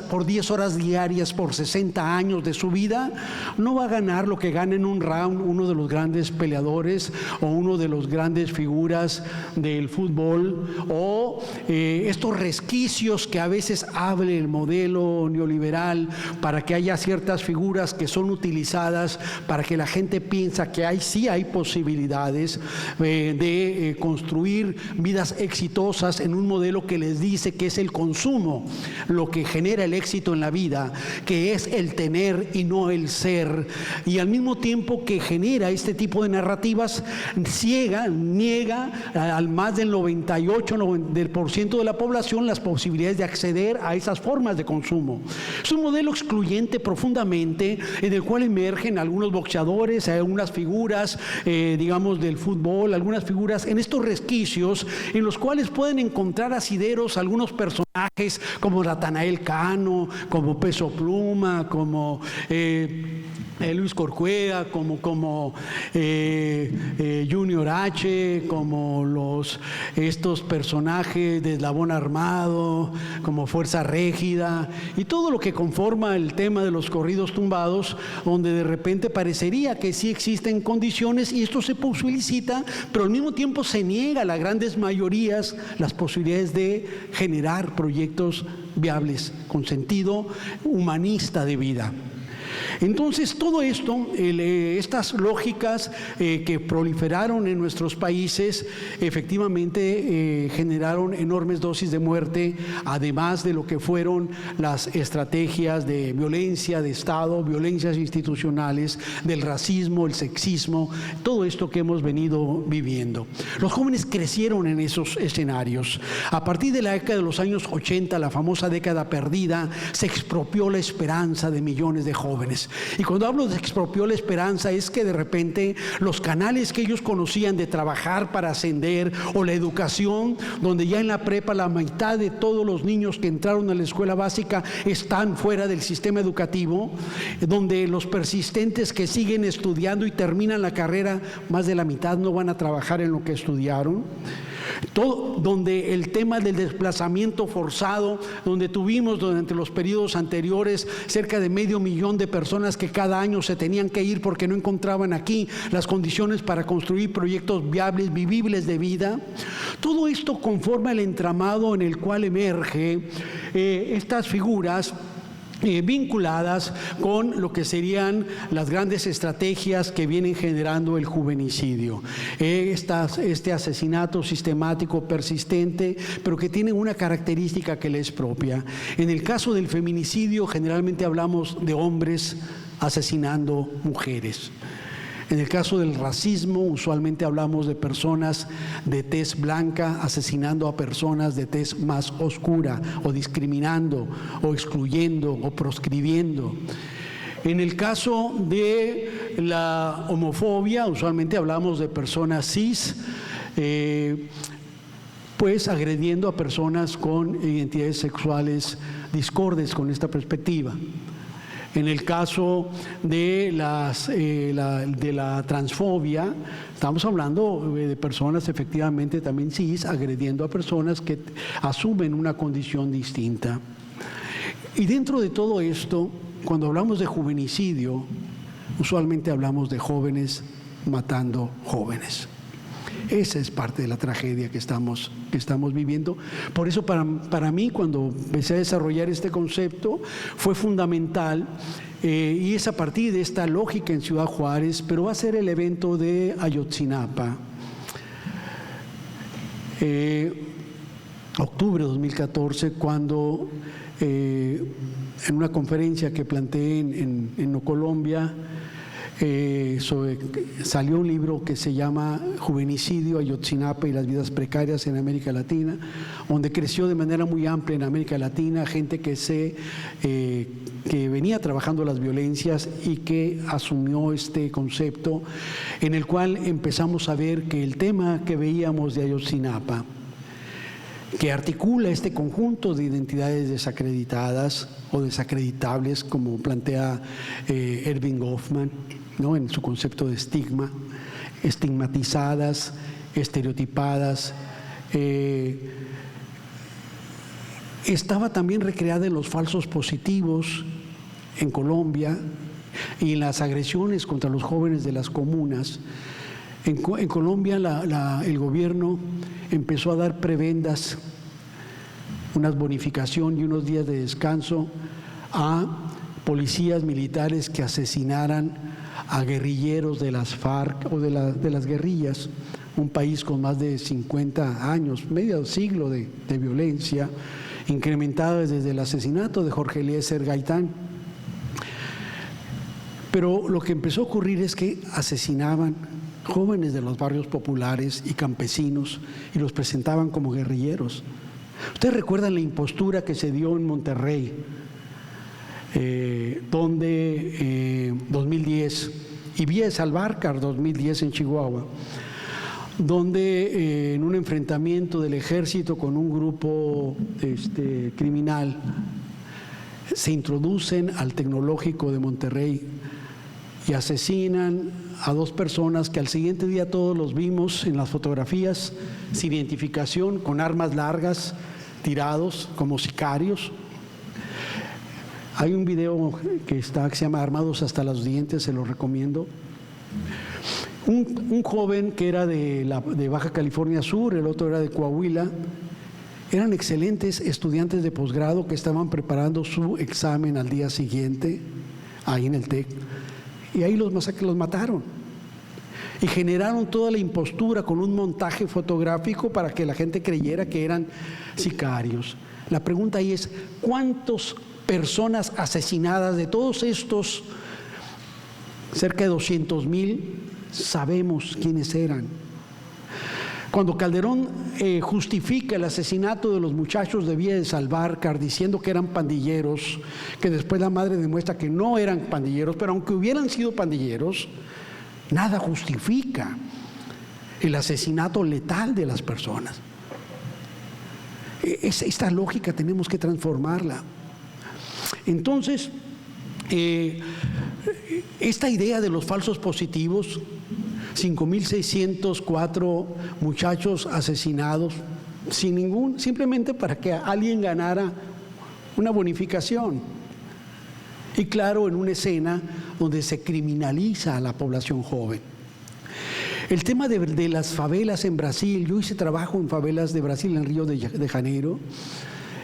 por 10 horas diarias por 60 años de su vida, no va a ganar lo que gana en un round uno de los grandes peleadores o uno de los grandes figuras del fútbol, o estos resquicios que a veces abre el modelo neoliberal para que haya ciertas figuras que son utilizadas para que la gente piensa que sí hay posibilidades de construir vidas exitosas en un modelo que les dice que es el consumo lo que genera el éxito en la vida, que es el tener y no el ser, y al mismo tiempo que genera este tipo de narrativas, niega al más del 98% de la población las posibilidades de acceder a esas formas de consumo. Es un modelo excluyente profundamente, en el cual emergen algunos boxeadores, algunas figuras, digamos, del fútbol, algunas figuras en estos resquicios, en los cuales pueden encontrar asideros algunos personajes como Natanael Cano, como Peso Pluma, como Luis Corcuera, como Junior H, como estos personajes de Eslabón Armado, como Fuerza Régida, y todo lo que conforma el tema de los corridos tumbados, donde de repente parecería que sí existen condiciones y esto se posibilita, pero al mismo tiempo se niega a las grandes mayorías las posibilidades de generar proyectos viables con sentido humanista de vida. Entonces, todo esto, estas lógicas que proliferaron en nuestros países, efectivamente generaron enormes dosis de muerte, además de lo que fueron las estrategias de violencia de Estado, violencias institucionales, del racismo, el sexismo, todo esto que hemos venido viviendo. Los jóvenes crecieron en esos escenarios. A partir de la década de los años 80, la famosa década perdida, se expropió la esperanza de millones de jóvenes. Y cuando hablo de expropió la esperanza, es que de repente los canales que ellos conocían de trabajar para ascender, o la educación, donde ya en la prepa la mitad de todos los niños que entraron a la escuela básica están fuera del sistema educativo, donde los persistentes que siguen estudiando y terminan la carrera, más de la mitad no van a trabajar en lo que estudiaron. Donde el tema del desplazamiento forzado, donde tuvimos durante los periodos anteriores cerca de 500,000 de personas que cada año se tenían que ir porque no encontraban aquí las condiciones para construir proyectos viables, vivibles de vida. Todo esto conforma el entramado en el cual emerge estas figuras vinculadas con lo que serían las grandes estrategias que vienen generando el juvenicidio. Este asesinato sistemático, persistente, pero que tiene una característica que le es propia. En el caso del feminicidio, generalmente hablamos de hombres asesinando mujeres. En el caso del racismo, usualmente hablamos de personas de tez blanca asesinando a personas de tez más oscura, o discriminando, o excluyendo, o proscribiendo. En el caso de la homofobia, usualmente hablamos de personas cis, pues agrediendo a personas con identidades sexuales discordes con esta perspectiva. En el caso de la transfobia, estamos hablando de personas efectivamente también cis, agrediendo a personas que asumen una condición distinta. Y dentro de todo esto, cuando hablamos de juvenicidio, usualmente hablamos de jóvenes matando jóvenes. Esa es parte de la tragedia que estamos viviendo. Por eso para mí, cuando empecé a desarrollar este concepto, fue fundamental, y es a partir de esta lógica en Ciudad Juárez, pero va a ser el evento de Ayotzinapa. Octubre de 2014, cuando en una conferencia que planteé en Colombia, salió un libro que se llama Juvenicidio, Ayotzinapa y las vidas precarias en América Latina, donde creció de manera muy amplia en América Latina gente que venía trabajando las violencias y que asumió este concepto, en el cual empezamos a ver que el tema que veíamos de Ayotzinapa, que articula este conjunto de identidades desacreditadas o desacreditables, como plantea Erving Goffman, ¿no?, en su concepto de estigma, estigmatizadas, estereotipadas, estaba también recreada en los falsos positivos en Colombia y en las agresiones contra los jóvenes de las comunas. En Colombia el gobierno empezó a dar prebendas, una bonificación y unos días de descanso a policías militares que asesinaran a guerrilleros de las FARC o de las guerrillas. Un país con más de 50 años, medio siglo de violencia, incrementada desde el asesinato de Jorge Eliezer Gaitán. Pero lo que empezó a ocurrir es que asesinaban jóvenes de los barrios populares y campesinos y los presentaban como guerrilleros. Ustedes recuerdan la impostura que se dio en Monterrey, donde 2010, y Villa de Salvarcar 2010 en Chihuahua, donde en un enfrentamiento del ejército con un grupo criminal se introducen al Tecnológico de Monterrey y asesinan a 2 personas que al siguiente día todos los vimos en las fotografías, sin identificación, con armas largas, tirados como sicarios. Hay un video que se llama Armados hasta los dientes, se lo recomiendo. Un joven que era de Baja California Sur, el otro era de Coahuila, eran excelentes estudiantes de posgrado que estaban preparando su examen al día siguiente, ahí en el TEC, y ahí los mataron. Y generaron toda la impostura con un montaje fotográfico para que la gente creyera que eran sicarios. La pregunta ahí es, ¿cuántas personas asesinadas de todos estos, cerca de 200,000, sabemos quiénes eran? Cuando Calderón justifica el asesinato de los muchachos de Villa de Salvarcar diciendo que eran pandilleros, que después la madre demuestra que no eran pandilleros, pero aunque hubieran sido pandilleros, nada justifica el asesinato letal de las personas. Esta lógica tenemos que transformarla. Entonces, esta idea de los falsos positivos, 5,604 muchachos asesinados, simplemente para que alguien ganara una bonificación. Y claro, en una escena donde se criminaliza a la población joven. El tema de las favelas en Brasil, yo hice trabajo en favelas de Brasil, en Río de Janeiro,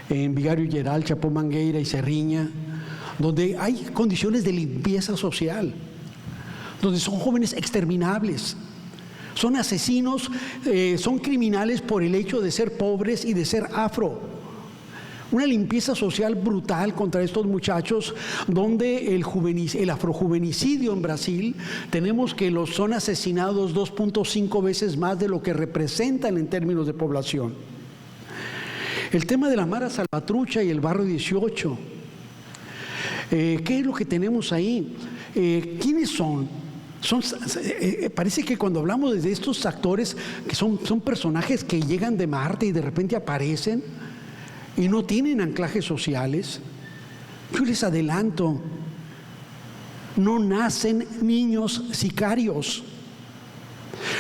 en Vigário Geral, Chapó Mangueira y Serriña, donde hay condiciones de limpieza social, donde son jóvenes exterminables, son asesinos, son criminales por el hecho de ser pobres y de ser afro. Una limpieza social brutal contra estos muchachos, donde el afrojuvenicidio en Brasil, tenemos que son asesinados 2.5 veces más de lo que representan en términos de población. El tema de la Mara Salvatrucha y el barrio 18. ¿Qué es lo que tenemos ahí? ¿Quiénes son? Parece que cuando hablamos de estos actores, que son personajes que llegan de Marte y de repente aparecen y no tienen anclajes sociales, yo les adelanto, no nacen niños sicarios.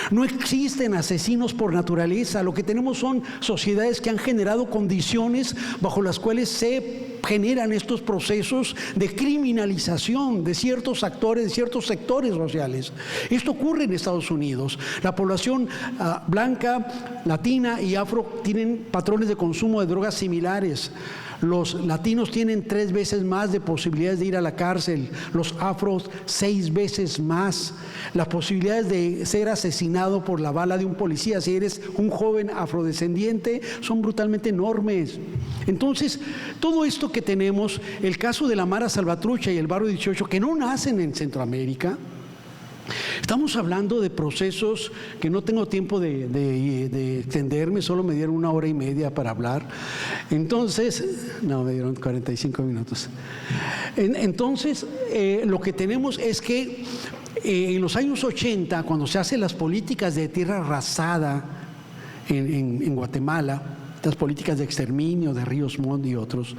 No existen asesinos por naturaleza. Lo que tenemos son sociedades que han generado condiciones bajo las cuales se generan estos procesos de criminalización de ciertos actores, de ciertos sectores sociales. Esto ocurre en Estados Unidos. La población blanca, latina y afro tienen patrones de consumo de drogas similares. Los latinos tienen 3 veces más de posibilidades de ir a la cárcel, los afros 6 veces más. Las posibilidades de ser asesinado por la bala de un policía, si eres un joven afrodescendiente, son brutalmente enormes. Entonces, todo esto que tenemos, el caso de la Mara Salvatrucha y el Barrio 18, que no nacen en Centroamérica, estamos hablando de procesos que no tengo tiempo de extenderme, solo me dieron 1 hora y media para hablar. Entonces, no, me dieron 45 minutos. Entonces, lo que tenemos es que en los años 80, cuando se hacen las políticas de tierra arrasada en Guatemala, las políticas de exterminio de Ríos Montt y otros,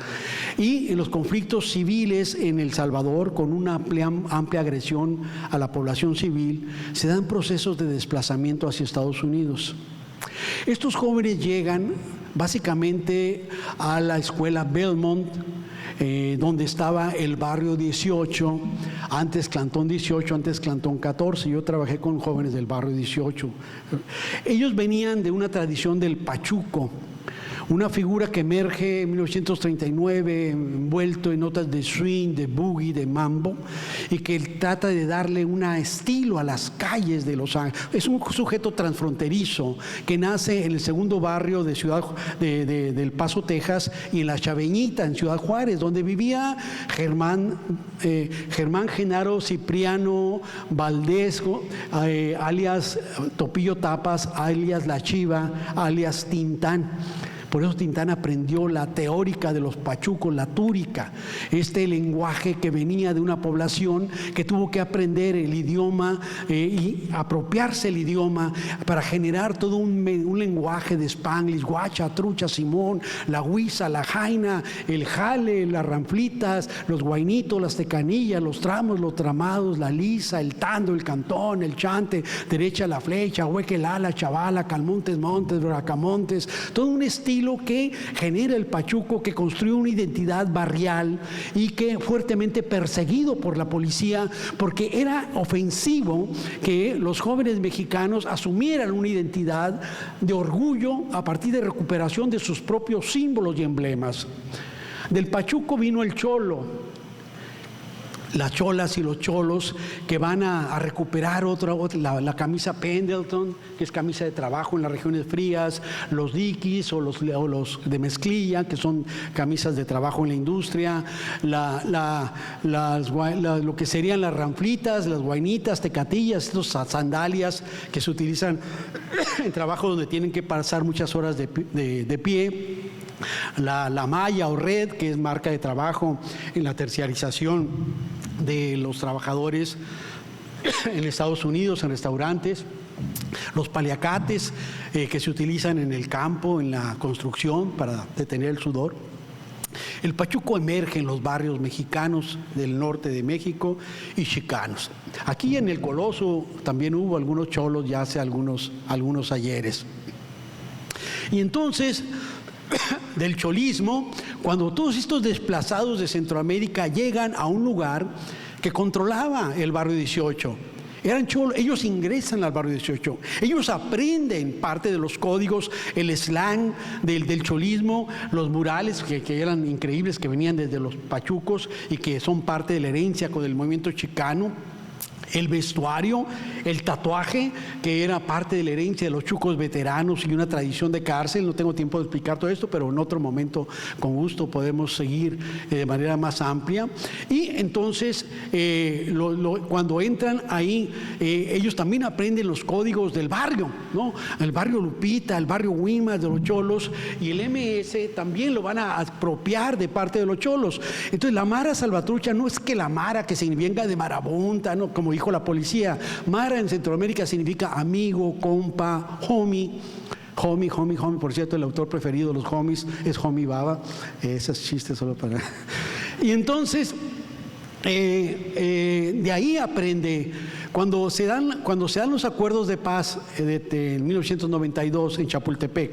y en los conflictos civiles en El Salvador, con una amplia agresión a la población civil, se dan procesos de desplazamiento hacia Estados Unidos. Estos jóvenes llegan básicamente a la escuela Belmont, donde estaba el Barrio 18, antes Clantón 18, antes Clantón 14. Yo trabajé con jóvenes del Barrio 18. Ellos venían de una tradición del pachuco, una figura que emerge en 1939, envuelto en notas de swing, de boogie, de mambo, y que trata de darle un estilo a las calles de Los Ángeles. Es un sujeto transfronterizo que nace en el segundo barrio de del Paso, Texas, y en La Chaveñita, en Ciudad Juárez, donde vivía Germán Genaro Cipriano Valdés, alias Topillo Tapas, alias La Chiva, alias Tintán. Por eso Tintán aprendió la teórica de los pachucos, la túrica, este lenguaje que venía de una población que tuvo que aprender el idioma y apropiarse el idioma para generar todo un lenguaje de Spanglish, guacha, trucha, simón, la huiza, la jaina, el jale, las ranflitas, los guainitos, las tecanillas, los tramos, los tramados, la lisa, el tando, el cantón, el chante, derecha la flecha, huequelala, chavala, calmontes, montes, bracamontes, todo un estilo que genera el pachuco, que construye una identidad barrial y que fuertemente perseguido por la policía, porque era ofensivo que los jóvenes mexicanos asumieran una identidad de orgullo a partir de recuperación de sus propios símbolos y emblemas. Del pachuco vino el cholo, las cholas y los cholos que van a recuperar la camisa Pendleton, que es camisa de trabajo en las regiones frías, los dikis o los de mezclilla, que son camisas de trabajo en la industria, lo que serían las ranflitas, las guainitas, tecatillas, estos sandalias que se utilizan en trabajo donde tienen que pasar muchas horas de pie. La malla o red, que es marca de trabajo en la terciarización de los trabajadores en Estados Unidos, en restaurantes. Los paliacates que se utilizan en el campo, en la construcción, para detener el sudor. El pachuco emerge en los barrios mexicanos del norte de México y chicanos. Aquí en el Coloso también hubo algunos cholos ya hace algunos ayeres. Y entonces, del cholismo, cuando todos estos desplazados de Centroamérica llegan a un lugar que controlaba el Barrio 18, eran cholos, ellos ingresan al Barrio 18, ellos aprenden parte de los códigos, el slang del cholismo, los murales que eran increíbles, que venían desde los pachucos y que son parte de la herencia con el movimiento chicano. El vestuario, el tatuaje, que era parte de la herencia de los chucos veteranos y una tradición de cárcel. No tengo tiempo de explicar todo esto, pero en otro momento con gusto podemos seguir de manera más amplia. Y entonces cuando entran ahí, ellos también aprenden los códigos del barrio, ¿no? El barrio Lupita, el barrio Guimas de los cholos, y el MS también lo van a apropiar de parte de los cholos. Entonces la Mara Salvatrucha no es que la Mara que se venga de marabunta, ¿no? Como dijo la policía. Mara en Centroamérica significa amigo, compa, homie. Homie, por cierto, el autor preferido de los homies es Homie Baba. Esos chistes solo para... Y entonces, de ahí aprende Cuando se dan los acuerdos de paz en 1992 en Chapultepec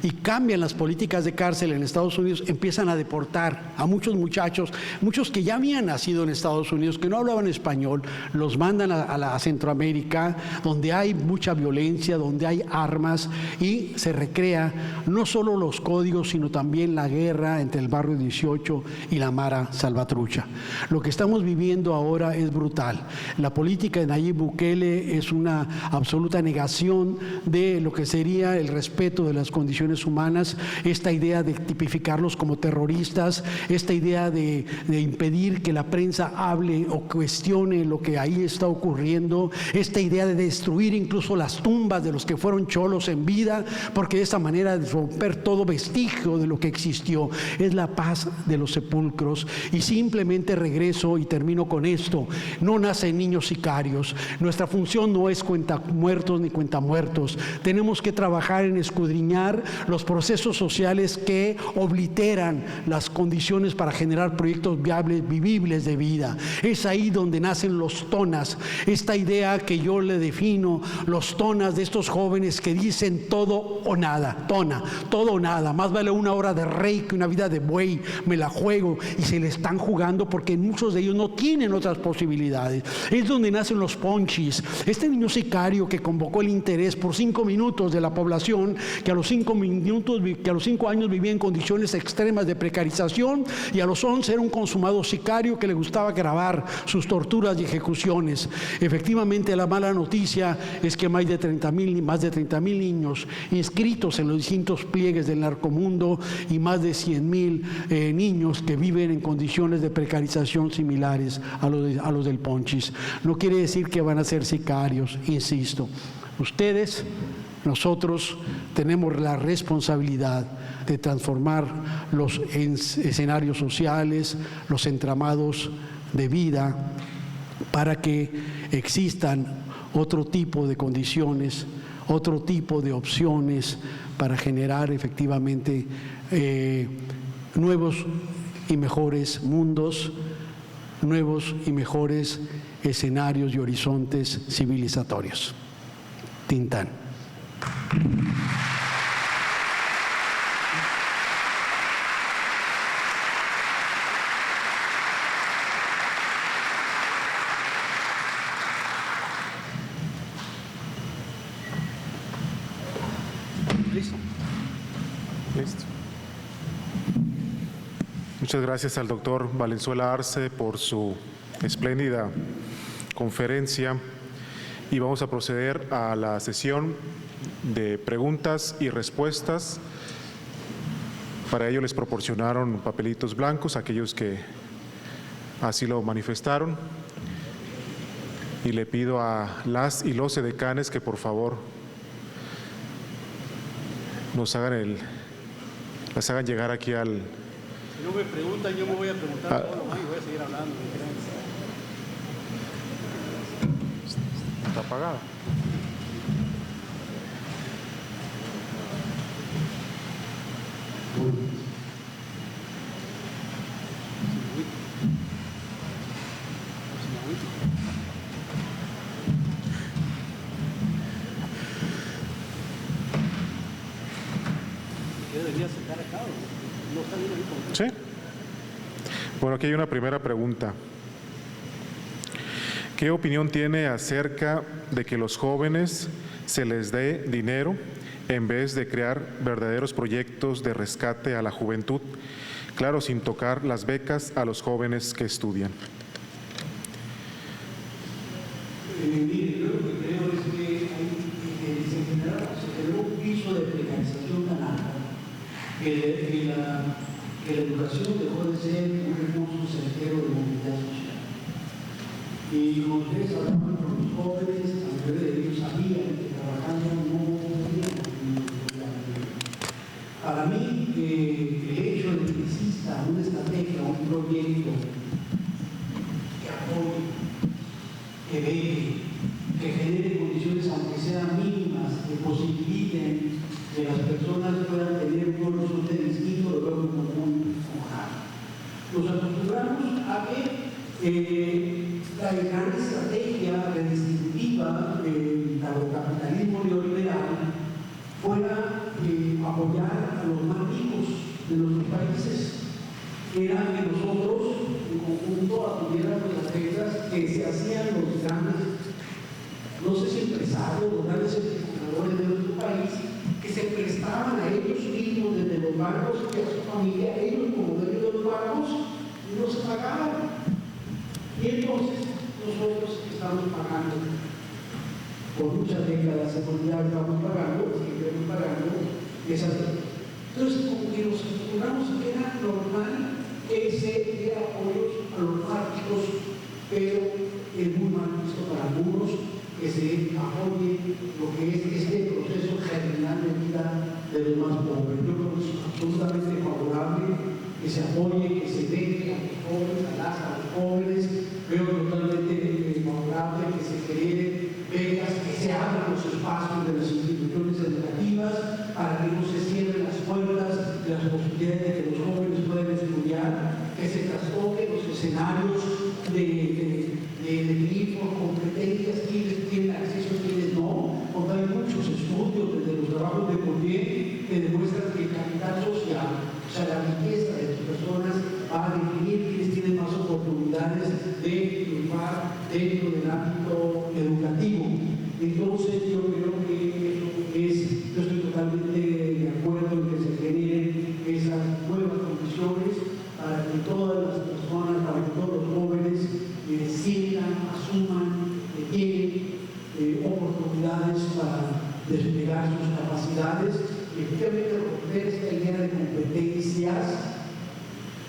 y cambian las políticas de cárcel en Estados Unidos, empiezan a deportar a muchos muchachos, muchos que ya habían nacido en Estados Unidos, que no hablaban español, los mandan a Centroamérica, donde hay mucha violencia, donde hay armas, y se recrea no solo los códigos, sino también la guerra entre el Barrio 18 y la Mara Salvatrucha. Lo que estamos viviendo ahora es brutal. La política de Nayib Bukele es una absoluta negación de lo que sería el respeto de las condiciones humanas, esta idea de tipificarlos como terroristas, esta idea de impedir que la prensa hable o cuestione lo que ahí está ocurriendo, esta idea de destruir incluso las tumbas de los que fueron cholos en vida, porque de esta manera romper todo vestigio de lo que existió. Es la paz de los sepulcros. Y simplemente regreso y termino con esto: no nacen niños sicarios. Nuestra función no es cuentamuertos ni cuentamuertos. Tenemos que trabajar en escudriñar los procesos sociales que obliteran las condiciones para generar proyectos viables, vivibles de vida. Es ahí donde nacen los tonas, esta idea que yo le defino, los tonas de estos jóvenes que dicen todo o nada, todo o nada, más vale una hora de rey que una vida de buey, me la juego, y se le están jugando porque muchos de ellos no tienen otras posibilidades. Es donde nacen los ponchis, este niño sicario que convocó el interés por 5 minutos de la población, que a los 5 años vivía en condiciones extremas de precarización, y a los 11 era un consumado sicario que le gustaba grabar sus torturas y ejecuciones. Efectivamente, la mala noticia es que más de 30,000 niños inscritos en los distintos pliegues del narcomundo y más de 100,000 niños que viven en condiciones de precarización similares a los del ponchis. No quiere decir que van a ser sicarios, insisto. Ustedes, nosotros tenemos la responsabilidad de transformar los escenarios sociales, los entramados de vida, para que existan otro tipo de condiciones, otro tipo de opciones para generar efectivamente nuevos y mejores mundos, nuevos y mejores escenarios y horizontes civilizatorios. Tintán. Listo. Muchas gracias al doctor Valenzuela Arce por su espléndida conferencia, y vamos a proceder a la sesión de preguntas y respuestas. Para ello les proporcionaron papelitos blancos a aquellos que así lo manifestaron, y le pido a las y los edecanes que por favor nos hagan las hagan llegar aquí al... Si no me preguntan, yo me voy a preguntar todo, voy a seguir hablando. Está apagado. Sí. Bueno, aquí hay una primera pregunta. ¿Qué opinión tiene acerca de que los jóvenes se les dé dinero en vez de crear verdaderos proyectos de rescate a la juventud? Claro, sin tocar las becas a los jóvenes que estudian. Mire, yo lo que creo es que se generó un piso de precarización tan alta que la educación dejó de ser un recurso certero de movilidad social. Y como ustedes hablaban con los jóvenes, la mayoría de ellos sabían que trabajando no podían. Para mí, el hecho de que exista una estrategia, un proyecto que apoye, que veille, que genere condiciones, aunque sean mínimas, que posibiliten que las personas puedan tener un horizonte distinto, lo veo como muy mojado. Nos acostumbramos a que la gran estrategia redistributiva del capitalismo neoliberal fuera apoyar a los más ricos de nuestros países, era que nosotros en conjunto atuviéramos las reglas que se hacían los grandes, no sé si empresarios, los grandes certificadores de nuestro país, que se prestaban a ellos mismos desde los bancos y a su familia, ellos como dueños de los bancos, no se pagaban. Y entonces nosotros estamos pagando, por muchas décadas de seguridad estamos pagando, seguimos pagando esas deudas. Entonces, como que nos acostumbramos a que era normal que se diera apoyos a los prácticos, pero es muy mal visto para algunos que se apoye lo que es este proceso germinal de vida de los más pobres. Yo creo que es absolutamente favorable que se apoye, que se deje a los jóvenes, a los jóvenes. Veo totalmente favorable que se creen becas, que se abran los espacios de las instituciones educativas para que no se cierren las puertas de las posibilidades de que los jóvenes puedan estudiar, que se trastoquen los escenarios de equilibrio, competencias, quienes tienen acceso y quienes no, porque hay muchos estudios desde los trabajos de Bourdieu que demuestran que el capital social, o sea, la riqueza de las personas, va a definir quienes tienen más oportunidades de triunfar dentro del ámbito educativo. Entonces, yo creo que yo estoy totalmente de acuerdo en que se generen esas nuevas condiciones para que todas las personas, para que todos los jóvenes sientan, asuman que tienen oportunidades para desplegar sus capacidades y efectivamente romper esta idea de competencias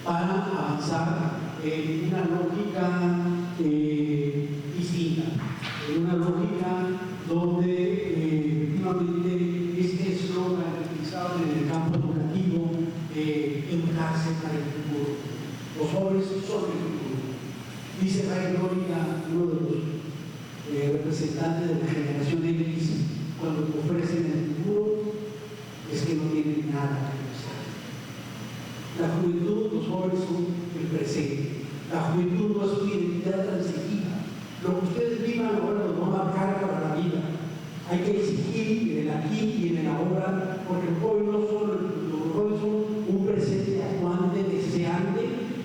para avanzar en una lógica distinta, en una lógica donde efectivamente este eslogan utilizado en el campo educativo, educarse para el futuro. Los jóvenes son el futuro. Dice Ray Lóriga, uno de los representantes de la generación X, cuando te ofrecen el futuro, es que no tienen nada que ofrecer. La juventud, los jóvenes son el presente. La juventud no es una identidad transitiva. Lo que ustedes vivan ahora los va a marcar para la vida. Hay que exigir en el aquí y en el ahora, porque los jóvenes no son el futuro, los jóvenes son un presente actuante, deseante,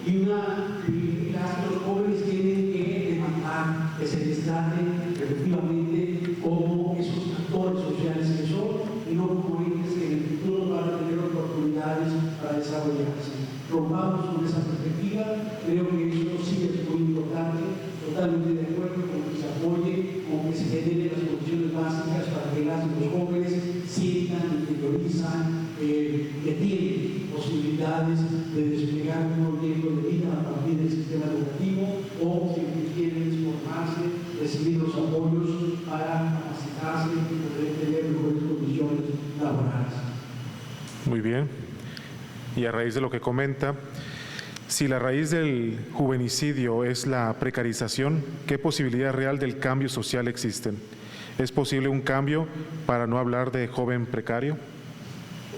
y los jóvenes tienen que demandar que se les trate efectivamente como esos actores sociales que son, y no como entes que en el futuro van a tener oportunidades para desarrollarse. Rompamos con esa perspectiva, creo que eso sí es muy importante, totalmente de acuerdo con que se apoye, con que se generen las condiciones básicas para que los jóvenes sientan, interiorizan, que tienen posibilidades de desplegar un proyecto de vida a partir del sistema educativo, o si quieren formarse, recibir los apoyos para capacitarse y poder tener mejores condiciones laborales. Muy bien. Y a raíz de lo que comenta, si la raíz del juvenicidio es la precarización, ¿qué posibilidad real del cambio social existen? ¿Es posible un cambio para no hablar de joven precario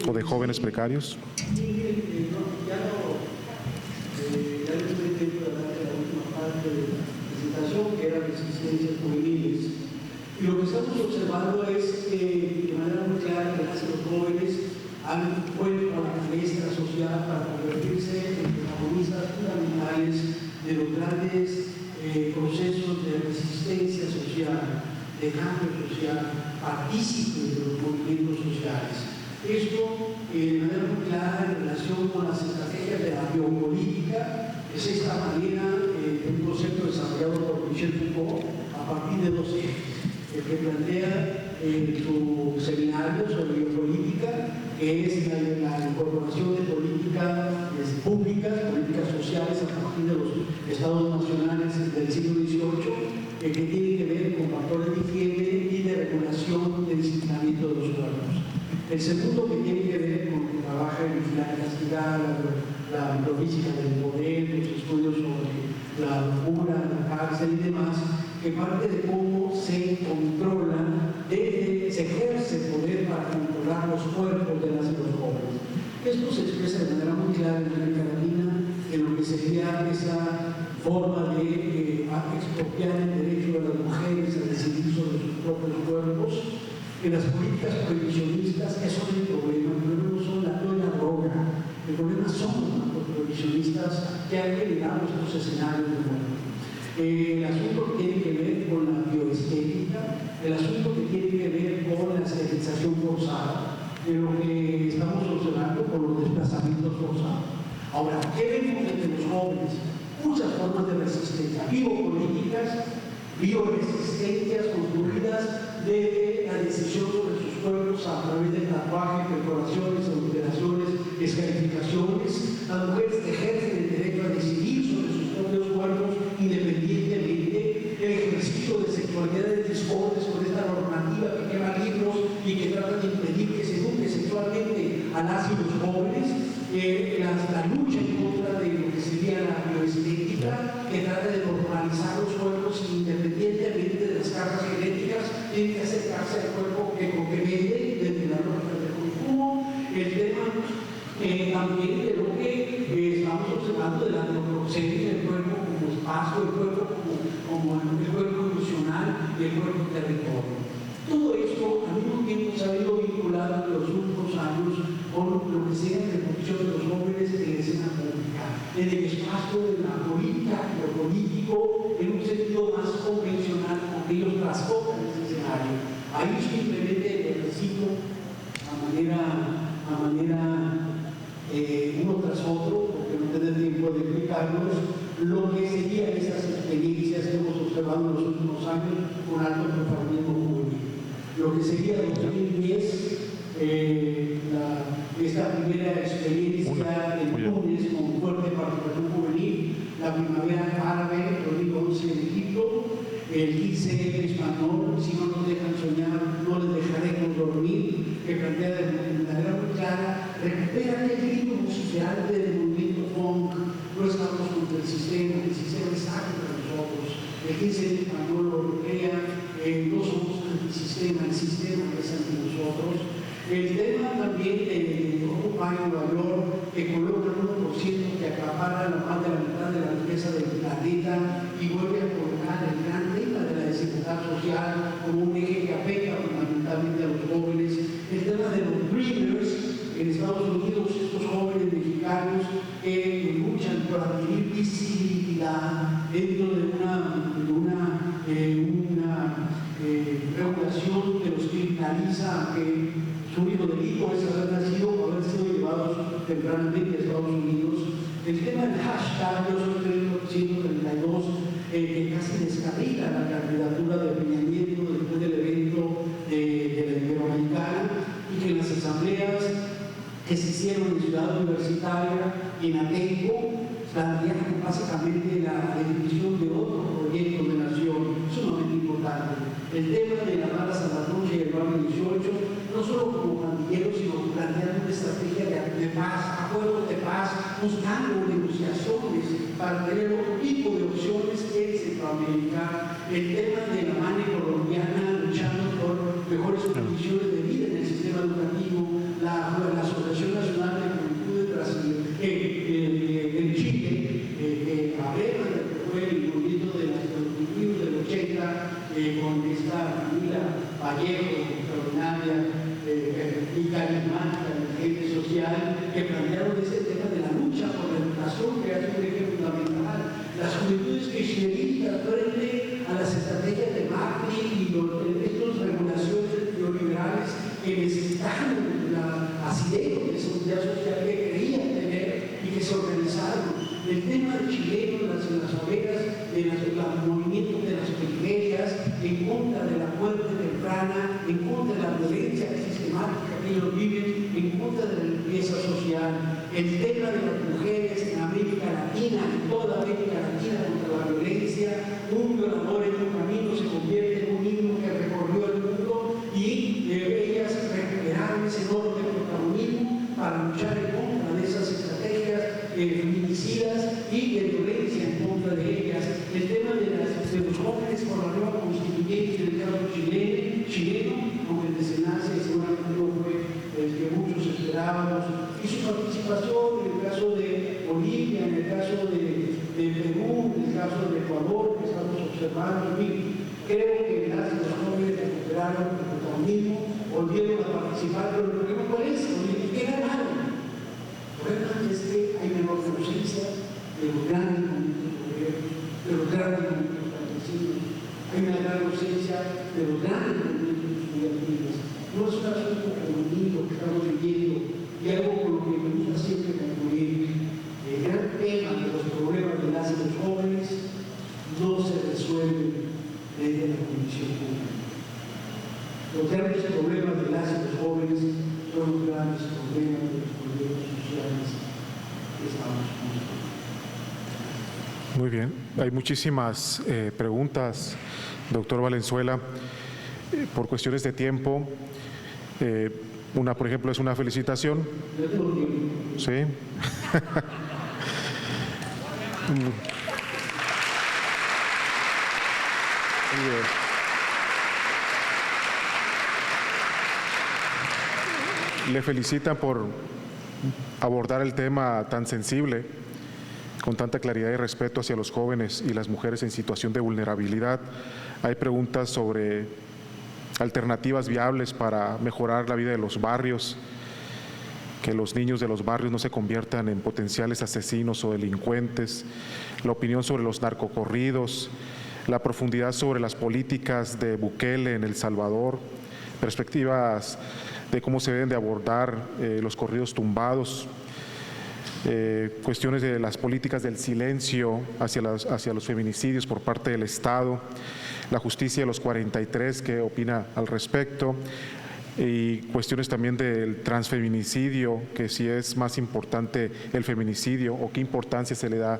o de jóvenes precarios? Sí, ya les estoy tiempo de hablar de la última parte de la presentación, que eran existencias juveniles. Y lo que estamos observando es que de manera muy clara que los jóvenes han vuelto a la palestra social para convertirse en protagonistas fundamentales de los grandes procesos de resistencia social, de cambio social, partícipes de los movimientos sociales. Esto de manera muy clara en relación con las estrategias de la biopolítica, es esta manera de un concepto desarrollado por Michel Foucault a partir de dos ejes. El que plantea en su seminario sobre biopolítica, que es la incorporación de políticas públicas, políticas sociales a partir de los estados nacionales del siglo XVIII, que tienen que ver con factores de higiene y de regulación del disciplinamiento de los cuerpos. El segundo, que tiene que ver con que trabaja en vigilar y castigar, la microfísica del poder, los estudios sobre la locura, la cárcel y demás, que parte de cómo se controla, se ejerce el poder para controlar los cuerpos de las y los jóvenes. Esto se expresa de manera muy clara en América Latina, en lo que sería esa forma de expropiar el derecho de las mujeres a decidir sobre sus propios cuerpos, que las políticas prohibicionistas, que son el problema no son la droga, el problema son los prohibicionistas que han generado estos escenarios de muerte. El asunto que tiene que ver con la bioestética, el asunto que tiene que ver con la esterilización forzada, de lo que estamos observando con los desplazamientos forzados. Ahora, ¿qué vemos entre los jóvenes? Muchas formas de resistencia, biopolíticas, bioresistencias construidas de la decisión sobre sus cuerpos a través de tatuajes, perforaciones, alteraciones, escarificaciones. Las mujeres ejercen el derecho a decidir sobre sus propios cuerpos independientemente, el ejercicio de sexualidades discordes con esta normativa que quema libros y que trata de impedir que se eduque sexualmente a las y los jóvenes. La lucha en contra de lo que sería la bioestética, que trata de normalizar los cuerpos independientemente de las cargas genéticas, tiene que acercarse al cuerpo que vende desde la lógica del consumo. El tema también de lo que estamos observando de la antropocentria, el cuerpo como espacio, el cuerpo como el cuerpo emocional y el cuerpo territorio. Todo esto al mismo tiempo se ha ido vinculado en los últimos años con lo que sea la reproducción de los jóvenes en la escena pública, en el espacio de la política, lo político, en un sentido más convencional, como que ellos trastocan ese escenario. Ahí simplemente recito a manera uno tras otro, porque no tengo tiempo de explicarlos, lo que serían estas experiencias que hemos observado en los últimos años con alto protagonismo juvenil. Lo que sería 2010, esta primera experiencia en Túnez con fuerte participación juvenil, la primavera árabe 2011 en Egipto, el 15 español, si no nos dejan soñar, no les dejaremos dormir, que plantea de manera muy clara, recuperan el ritmo musical del movimiento funk, no estamos contra el sistema está contra nosotros. El 15 español lo crea, no somos antisistema, el sistema es anti nosotros. El tema también de Occupy Nueva York, que coloca el 1% que acapara más de la mitad de la riqueza del planeta y vuelve a colocar el gran tema de la desigualdad social como un eje que afecta fundamentalmente a los jóvenes. El tema de los dreamers en Estados Unidos, estos jóvenes mexicanos que luchan por adquirir visibilidad dentro de una regulación que los criminaliza, que su único delito es haber sido llevados tempranamente a Estados Unidos. El tema del hashtag Yo soy 132, que casi descarrila la candidatura de Peña Nieto después del evento de la Iberoamericana, y que en las asambleas que se hicieron en Ciudad Universitaria y en Atenco plantearon básicamente la definición de otro proyecto de nación sumamente importante. El tema de la bala Salvatrucha y el barrio 18, no solo como pandilleros, sino planteando una estrategia de paz, acuerdos de paz, buscando negociaciones para tener otro tipo de opciones en Centroamérica. El tema de la mano colombiana luchando por mejores condiciones de vida en el sistema educativo, la Asociación Nacional de Juventud de Brasil, en Chile, que abreva lo que fue el movimiento de los niños del 80, con esta familia Vallejo, extraordinaria y carismática de la gente social, que plantearon ese tema de la lucha por la educación, que es un eje fundamental. Las juventudes kirchneristas frente a las estrategias de Macri y estas regulaciones neoliberales que necesitaron la asidero de seguridad social que querían tener y que se organizaron. El tema de chilenos en las favelas, de los movimientos de las periferias, en contra de la muerte temprana, en contra de la violencia sistemática que ellos viven, en contra de la limpieza social. El tema de las mujeres en América Latina, en toda América Latina, contra la violencia. Un violador en un camino se convierte en un himno que recorrió el mundo, y ellas recuperaron ese enorme protagonismo para luchar en contra de esas estrategias feminicidas y de violencia en contra de ellas. El tema de los jóvenes por la nueva constituyente del caso chileno, aunque el desenlace seguramente no fue el que muchos esperábamos, y su participación en el caso de Bolivia, en el caso de Perú, en el caso de Ecuador, que estamos observando, creo que las y los jóvenes recuperaron el protagonismo, volvieron a participar, pero el problema cuál es, ¿qué ganaron? El problema es que hay menor conciencia de los grandes movimientos obreros, de los grandes movimientos campesinos, hay una gran ausencia de los grandes movimientos estudiantiles. No es un asunto bonito que estamos viviendo y algo con lo que me gusta siempre concluir. El gran tema de los problemas de las y los jóvenes no se resuelve desde la Comisión Pública. Los grandes problemas de las y los jóvenes son los grandes problemas de los problemas sociales que estamos construyendo. Muy bien, hay muchísimas preguntas, doctor Valenzuela. Por cuestiones de tiempo, una, por ejemplo, es una felicitación. Sí. Le felicitan por abordar el tema tan sensible, con tanta claridad y respeto hacia los jóvenes y las mujeres en situación de vulnerabilidad. Hay preguntas sobre alternativas viables para mejorar la vida de los barrios, que los niños de los barrios no se conviertan en potenciales asesinos o delincuentes, la opinión sobre los narcocorridos, la profundidad sobre las políticas de Bukele en El Salvador, perspectivas de cómo se deben de abordar los corridos tumbados, cuestiones de las políticas del silencio hacia los feminicidios por parte del Estado, la justicia de los 43, ¿qué opina al respecto? Y cuestiones también del transfeminicidio, que si es más importante el feminicidio o qué importancia se le da.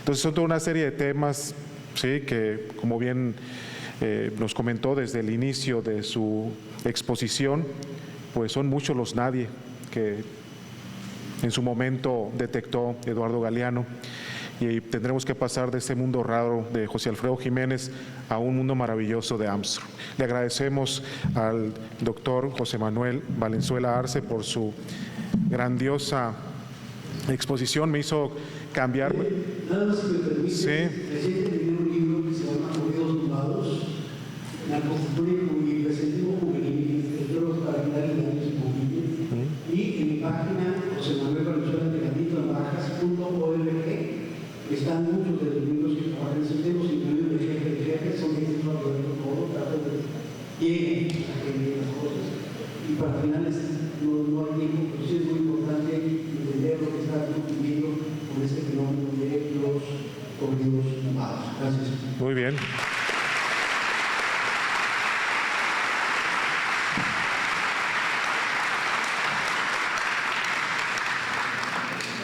Entonces son toda una serie de temas, sí, que como bien nos comentó desde el inicio de su exposición, pues son muchos los nadie que en su momento detectó Eduardo Galeano, y tendremos que pasar de ese mundo raro de José Alfredo Jiménez a un mundo maravilloso de Armstrong. Le agradecemos al doctor José Manuel Valenzuela Arce por su grandiosa exposición. Me hizo cambiar. Nada más si me permite, recién leí un libro que se llama Corridos Tumbados, Narcocultura y Presentismo Juvenil, Escritores para Evitar Engaños y Convivir, y en mi página José Manuel Valenzuela Bajas.org están muchos de los libros que trabajan en ese tema, incluidos de jefe, son gente que no todo, trato de llegar a que las cosas. Y para finales no hay tiempo, pero sí es muy importante entender lo que está ocurriendo con este fenómeno de los corridos tumbados. Gracias. Muy bien.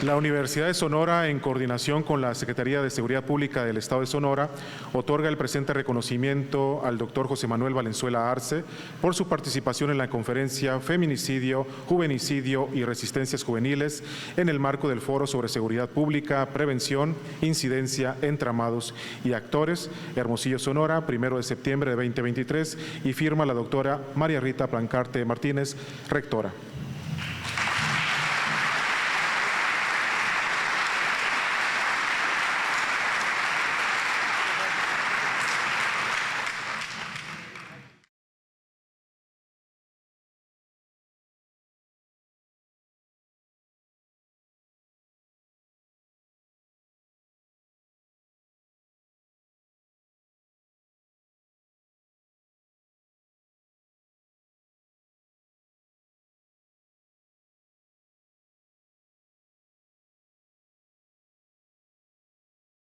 La Universidad de Sonora, en coordinación con la Secretaría de Seguridad Pública del Estado de Sonora, otorga el presente reconocimiento al doctor José Manuel Valenzuela Arce por su participación en la conferencia Feminicidio, Juvenicidio y Resistencias Juveniles en el marco del Foro sobre Seguridad Pública, Prevención, Incidencia, Entramados y Actores, Hermosillo, Sonora, 1 de septiembre de 2023, y firma la doctora María Rita Plancarte Martínez, rectora.